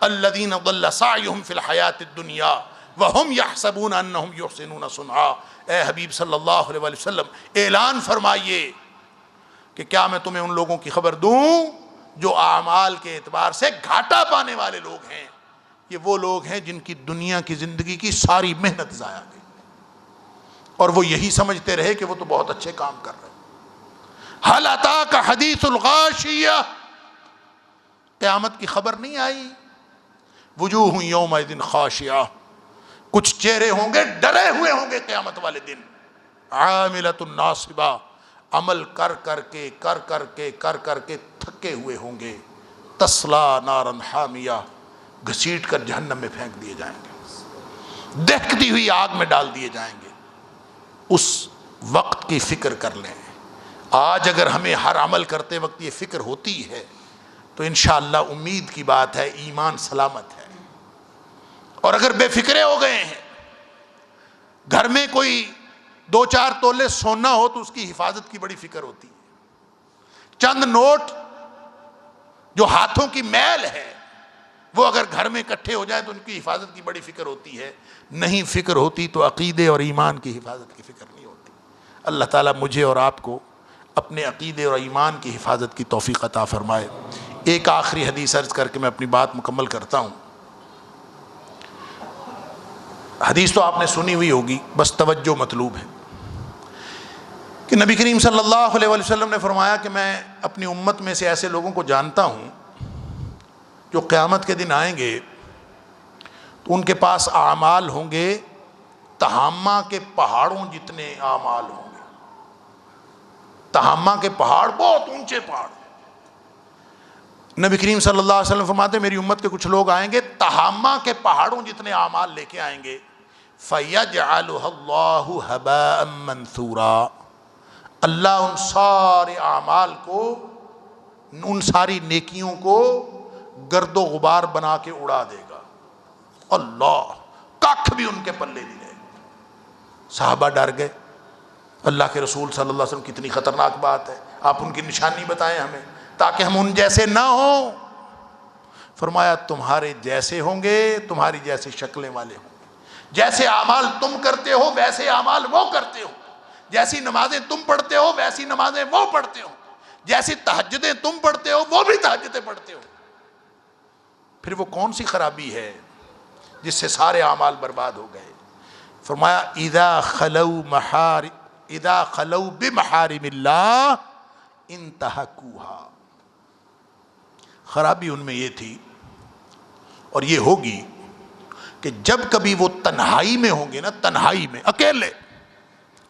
B: الذین ضل سعیہم فی الحیاۃ الدنیا وہم یحسبون انہم یحسنون صنعا۔ اے حبیب صلی اللہ علیہ وسلم، اعلان فرمائیے کہ کیا میں تمہیں ان لوگوں کی خبر دوں جو اعمال کے اعتبار سے گھاٹا پانے والے لوگ ہیں۔ یہ وہ لوگ ہیں جن کی دنیا کی زندگی کی ساری محنت ضائع گئی، اور وہ یہی سمجھتے رہے کہ وہ تو بہت اچھے کام کر رہے ہیں۔ هل اتاک حدیث الغاشیہ، قیامت کی خبر نہیں آئی؟ وجوہ یومئذ خاشعہ، کچھ چہرے ہوں گے ڈرے ہوئے ہوں گے قیامت والے دن، عاملۃ ناصبہ، عمل کر کر کے تھکے ہوئے ہوں گے، تصلی نارا حامیہ، گھسیٹ کر جہنم میں پھینک دیے جائیں گے، دہکتی ہوئی آگ میں ڈال دیے جائیں گے۔ اس وقت کی فکر کر لیں۔ آج اگر ہمیں ہر عمل کرتے وقت یہ فکر ہوتی ہے تو انشاءاللہ امید کی بات ہے، ایمان سلامت ہے۔ اور اگر بے فکرے ہو گئے ہیں، گھر میں کوئی 2-4 تولے سونا ہو تو اس کی حفاظت کی بڑی فکر ہوتی ہے۔ چند نوٹ جو ہاتھوں کی میل ہے وہ اگر گھر میں اکٹھے ہو جائے تو ان کی حفاظت کی بڑی فکر ہوتی ہے۔ نہیں فکر ہوتی تو عقیدے اور ایمان کی حفاظت کی فکر نہیں ہوتی۔ اللہ تعالیٰ مجھے اور آپ کو اپنے عقیدے اور ایمان کی حفاظت کی توفیق عطا فرمائے۔ ایک آخری حدیث عرض کر کے میں اپنی بات مکمل کرتا ہوں۔ حدیث تو آپ نے سنی ہوئی ہوگی، بس توجہ مطلوب ہے کہ نبی کریم صلی اللہ علیہ وسلم نے فرمایا کہ میں اپنی امت میں سے ایسے لوگوں کو جانتا ہوں جو قیامت کے دن آئیں گے تو ان کے پاس اعمال ہوں گے تہامہ کے پہاڑوں جتنے اعمال ہوں گے۔ تہامہ کے پہاڑ بہت اونچے پہاڑ۔ نبی کریم صلی اللہ علیہ وسلم فرماتے ہیں میری امت کے کچھ لوگ آئیں گے تہامہ کے پہاڑوں جتنے اعمال لے کے آئیں گے، فَيَجْعَلُهَا اللَّهُ هَبَاءً مَنْثُورًا، اللہ ان سارے اعمال کو، ان ساری نیکیوں کو گرد و غبار بنا کے اڑا دے گا۔ اللہ، ککھ بھی ان کے پلے نہیں رہے گا۔ صحابہ ڈر گئے۔ اللہ کے رسول صلی اللہ علیہ وسلم کتنی خطرناک بات ہے، آپ ان کی نشانی بتائیں ہمیں تاکہ ہم ان جیسے نہ ہوں۔ فرمایا تمہارے جیسے ہوں گے، تمہاری جیسے شکلیں والے ہوں گے، جیسے اعمال تم کرتے ہو ویسے اعمال وہ کرتے ہو، جیسی نمازیں تم پڑھتے ہو ویسی نمازیں وہ پڑھتے ہو، جیسی تہجدیں تم پڑھتے ہو وہ بھی تہجدیں پڑھتے ہو۔ پھر وہ کون سی خرابی ہے جس سے سارے اعمال برباد ہو گئے؟ فرمایا اذا خلو بمحارم اللہ انتہکوہا، خرابی ان میں یہ تھی اور یہ ہوگی کہ جب کبھی وہ تنہائی میں ہوں گے نا، تنہائی میں، اکیلے،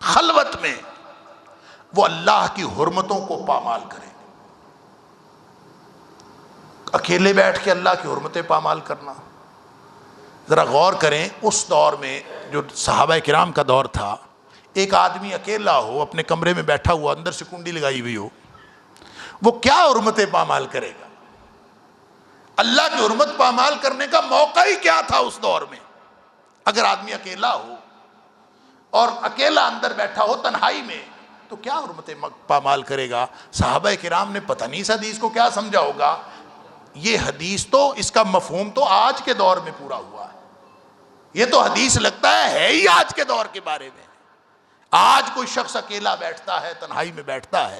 B: خلوت میں، وہ اللہ کی حرمتوں کو پامال کریں گے۔ اکیلے بیٹھ کے اللہ کی حرمتیں پامال کرنا، ذرا غور کریں، اس دور میں جو صحابہ کرام کا دور تھا، ایک آدمی اکیلا ہو، اپنے کمرے میں بیٹھا ہوا، اندر سے کنڈی لگائی ہوئی ہو، وہ کیا حرمتیں پامال کرے گا؟ اللہ کی حرمت پامال کرنے کا موقع ہی کیا تھا اس دور میں؟ اگر آدمی اکیلا ہو اور اکیلا اندر بیٹھا ہو تنہائی میں، تو کیا حرمتیں پامال کرے گا؟ صحابہ کرام نے پتہ نہیں اس حدیث کو کیا سمجھا ہوگا۔ یہ حدیث تو، اس کا مفہوم تو آج کے دور میں پورا ہوا ہے۔ یہ تو حدیث لگتا ہے ہی آج کے دور کے بارے میں۔ آج کوئی شخص اکیلا بیٹھتا ہے، تنہائی میں بیٹھتا ہے،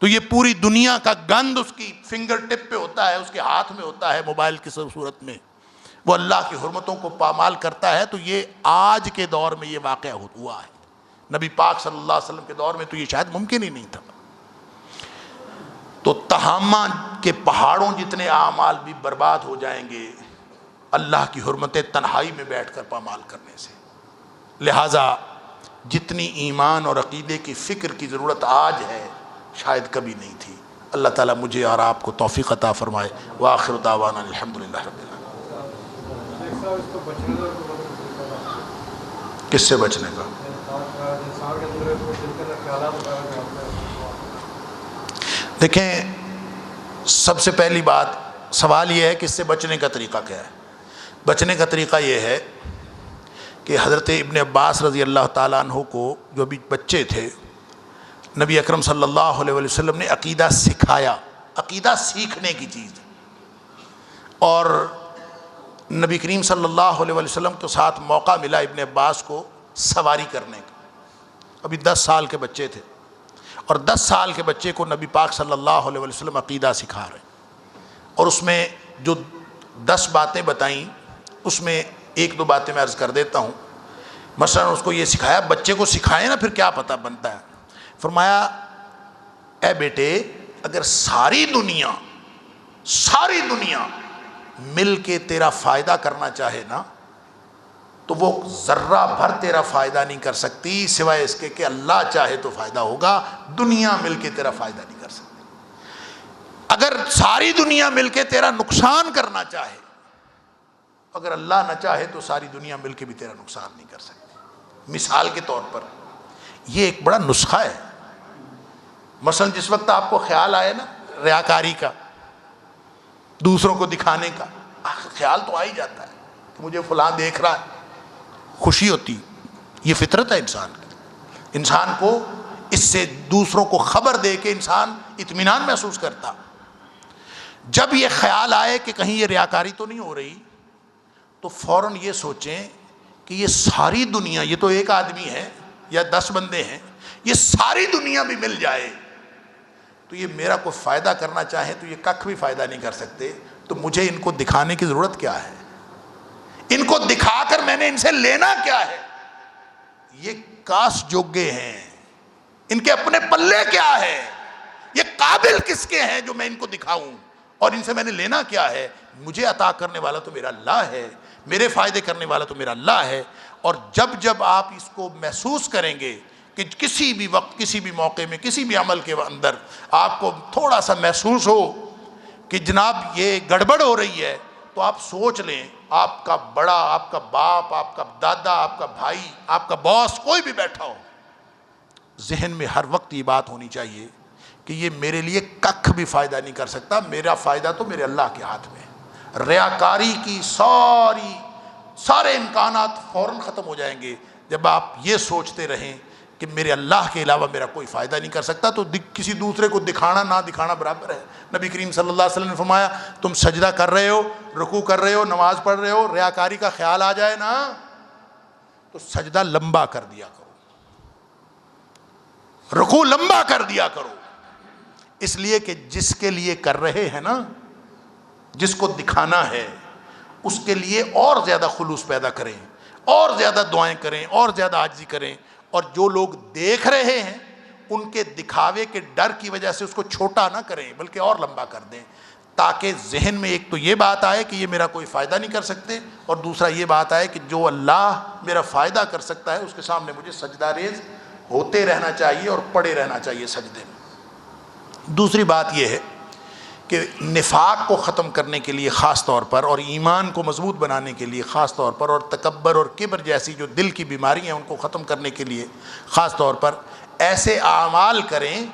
B: تو یہ پوری دنیا کا گند اس کی فنگر ٹپ پہ ہوتا ہے، اس کے ہاتھ میں ہوتا ہے موبائل کی صورت میں، وہ اللہ کی حرمتوں کو پامال کرتا ہے۔ تو یہ آج کے دور میں یہ واقعہ ہوا ہے، نبی پاک صلی اللہ علیہ وسلم کے دور میں تو یہ شاید ممکن ہی نہیں تھا۔ تو تہامہ کے پہاڑوں جتنے اعمال بھی برباد ہو جائیں گے اللہ کی حرمتیں تنہائی میں بیٹھ کر پامال کرنے سے۔ لہٰذا جتنی ایمان اور عقیدے کی فکر کی ضرورت آج ہے شاید کبھی نہیں تھی۔ اللہ تعالیٰ مجھے اور آپ کو توفیق عطا فرمائے۔ وآخر دعوانا الحمدللہ رب العالمین۔ کس سے بچنے کا؟ دیکھیں، سب سے پہلی بات سوال یہ ہے کہ اس سے بچنے کا طریقہ کیا ہے؟ بچنے کا طریقہ یہ ہے کہ حضرت ابن عباس رضی اللہ تعالیٰ عنہ کو جو ابھی بچے تھے، نبی اکرم صلی اللہ علیہ وسلم نے عقیدہ سکھایا۔ عقیدہ سیکھنے کی چیز، اور نبی کریم صلی اللہ علیہ وسلم کے ساتھ موقع ملا ابن عباس کو سواری کرنے کا۔ ابھی 10 سال کے بچے تھے، اور 10 سال کے بچے کو نبی پاک صلی اللہ علیہ وسلم عقیدہ سکھا رہے ہیں، اور اس میں جو 10 باتیں بتائیں، اس میں 1-2 باتیں میں عرض کر دیتا ہوں۔ مثلا اس کو یہ سکھایا، بچے کو سکھائیں نا پھر کیا پتہ بنتا ہے۔ فرمایا، اے بیٹے، اگر ساری دنیا مل کے تیرا فائدہ کرنا چاہے نا، تو وہ ذرہ بھر تیرا فائدہ نہیں کر سکتی سوائے اس کے کہ اللہ چاہے تو فائدہ ہوگا۔ دنیا مل کے تیرا فائدہ نہیں کر سکتی۔ اگر ساری دنیا مل کے تیرا نقصان کرنا چاہے، اگر اللہ نہ چاہے تو ساری دنیا مل کے بھی تیرا نقصان نہیں کر سکتی۔ مثال کے طور پر یہ ایک بڑا نسخہ ہے۔ مثلا جس وقت آپ کو خیال آئے نا ریاکاری کا، دوسروں کو دکھانے کا، خیال تو آ ہی جاتا ہے کہ مجھے فلاں دیکھ رہا ہے، خوشی ہوتی، یہ فطرت ہے انسان کی۔ انسان کو اس سے دوسروں کو خبر دے کے انسان اطمینان محسوس کرتا۔ جب یہ خیال آئے کہ کہیں یہ ریاکاری تو نہیں ہو رہی، تو فوراً یہ سوچیں کہ یہ ساری دنیا، یہ تو ایک آدمی ہے یا 10 بندے ہیں، یہ ساری دنیا بھی مل جائے تو یہ میرا کوئی فائدہ کرنا چاہے تو یہ ککھ بھی فائدہ نہیں کر سکتے، تو مجھے ان کو دکھانے کی ضرورت کیا ہے؟ ان کو دکھا کر میں نے ان سے لینا کیا ہے؟ یہ کاس جوگے ہیں، ان کے اپنے پلے کیا ہے؟ یہ قابل کس کے ہیں جو میں ان کو دکھاؤں؟ اور ان سے میں نے لینا کیا ہے؟ مجھے عطا کرنے والا تو میرا اللہ ہے، میرے فائدے کرنے والا تو میرا اللہ ہے۔ اور جب آپ اس کو محسوس کریں گے کہ کسی بھی وقت، کسی بھی موقع میں، کسی بھی عمل کے اندر آپ کو تھوڑا سا محسوس ہو کہ جناب یہ گڑبڑ ہو رہی ہے، تو آپ سوچ لیں، آپ کا بڑا، آپ کا باپ، آپ کا دادا، آپ کا بھائی، آپ کا باس، کوئی بھی بیٹھا ہو، ذہن میں ہر وقت یہ بات ہونی چاہیے کہ یہ میرے لیے ککھ بھی فائدہ نہیں کر سکتا، میرا فائدہ تو میرے اللہ کے ہاتھ میں ہے۔ ریاکاری کی سارے امکانات فوراً ختم ہو جائیں گے جب آپ یہ سوچتے رہیں کہ میرے اللہ کے علاوہ میرا کوئی فائدہ نہیں کر سکتا، تو کسی دوسرے کو دکھانا نہ دکھانا برابر ہے۔ نبی کریم صلی اللہ علیہ وسلم نے فرمایا، تم سجدہ کر رہے ہو، رکوع کر رہے ہو، نماز پڑھ رہے ہو، ریاکاری کا خیال آ جائے نا تو سجدہ لمبا کر دیا کرو، رکوع لمبا کر دیا کرو، اس لیے کہ جس کے لیے کر رہے ہیں نا، جس کو دکھانا ہے، اس کے لیے اور زیادہ خلوص پیدا کریں، اور زیادہ دعائیں کریں، اور زیادہ عاجزی کریں، اور جو لوگ دیکھ رہے ہیں ان کے دکھاوے کے ڈر کی وجہ سے اس کو چھوٹا نہ کریں بلکہ اور لمبا کر دیں، تاکہ ذہن میں ایک تو یہ بات آئے کہ یہ میرا کوئی فائدہ نہیں کر سکتے، اور دوسرا یہ بات آئے کہ جو اللہ میرا فائدہ کر سکتا ہے اس کے سامنے مجھے سجدہ ریز ہوتے رہنا چاہیے اور پڑے رہنا چاہیے سجدے میں۔ دوسری بات یہ ہے کہ نفاق کو ختم کرنے کے لیے خاص طور پر، اور ایمان کو مضبوط بنانے کے لیے خاص طور پر، اور تکبر اور کبر جیسی جو دل کی بیماریاں ہیں ان کو ختم کرنے کے لیے خاص طور پر ایسے اعمال کریں،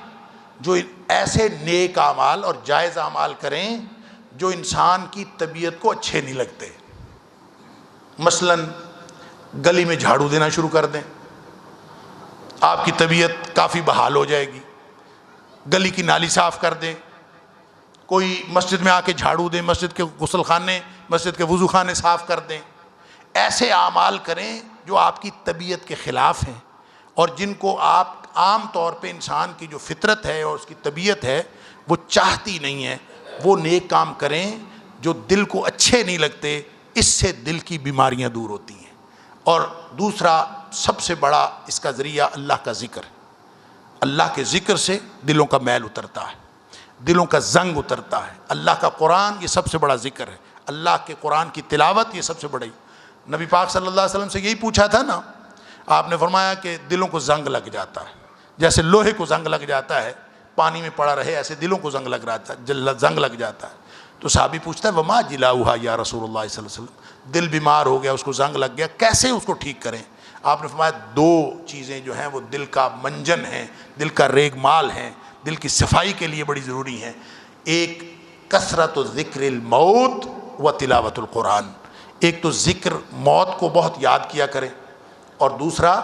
B: جو ایسے نیک اعمال اور جائز اعمال کریں جو انسان کی طبیعت کو اچھے نہیں لگتے۔ مثلا گلی میں جھاڑو دینا شروع کر دیں، آپ کی طبیعت کافی بحال ہو جائے گی۔ گلی کی نالی صاف کر دیں، کوئی مسجد میں آ کے جھاڑو دیں، مسجد کے غسل خانے، مسجد کے وضو خانے صاف کر دیں۔ ایسے اعمال کریں جو آپ کی طبیعت کے خلاف ہیں اور جن کو آپ عام طور پہ انسان کی جو فطرت ہے اور اس کی طبیعت ہے وہ چاہتی نہیں ہے، وہ نیک کام کریں جو دل کو اچھے نہیں لگتے، اس سے دل کی بیماریاں دور ہوتی ہیں۔ اور دوسرا سب سے بڑا اس کا ذریعہ اللہ کا ذکر ہے۔ اللہ کے ذکر سے دلوں کا میل اترتا ہے، دلوں کا زنگ اترتا ہے۔ اللہ کا قرآن یہ سب سے بڑا ذکر ہے، اللہ کے قرآن کی تلاوت یہ سب سے بڑی۔ نبی پاک صلی اللہ علیہ وسلم سے یہی پوچھا تھا نا، آپ نے فرمایا کہ دلوں کو زنگ لگ جاتا ہے، جیسے لوہے کو زنگ لگ جاتا ہے، پانی میں پڑا رہے ایسے دلوں کو زنگ لگ جاتا ہے۔ تو صحابی پوچھتا ہے وما جلاؤہا یا رسول اللہ صلی اللہ علیہ وسلم، دل بیمار ہو گیا، اس کو زنگ لگ گیا، کیسے اس کو ٹھیک کریں؟ آپ نے فرمایا دو چیزیں جو ہیں وہ دل کا منجن ہیں، دل کا ریگ مال ہیں، دل کی صفائی کے لیے بڑی ضروری ہیں۔ ایک کثرت ذکر الموت و تلاوت القرآن، ایک تو ذکر موت کو بہت یاد کیا کریں، اور دوسرا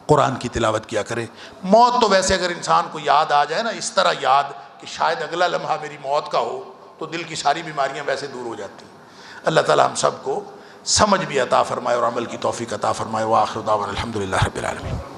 B: قرآن کی تلاوت کیا کریں۔ موت تو ویسے اگر انسان کو یاد آ جائے نا، اس طرح یاد کہ شاید اگلا لمحہ میری موت کا ہو، تو دل کی ساری بیماریاں ویسے دور ہو جاتی ہیں۔ اللہ تعالی ہم سب کو سمجھ بھی عطا فرمائے اور عمل کی توفیق عطا فرمائے۔ وآخر دعوانا الحمدللہ رب العالمین۔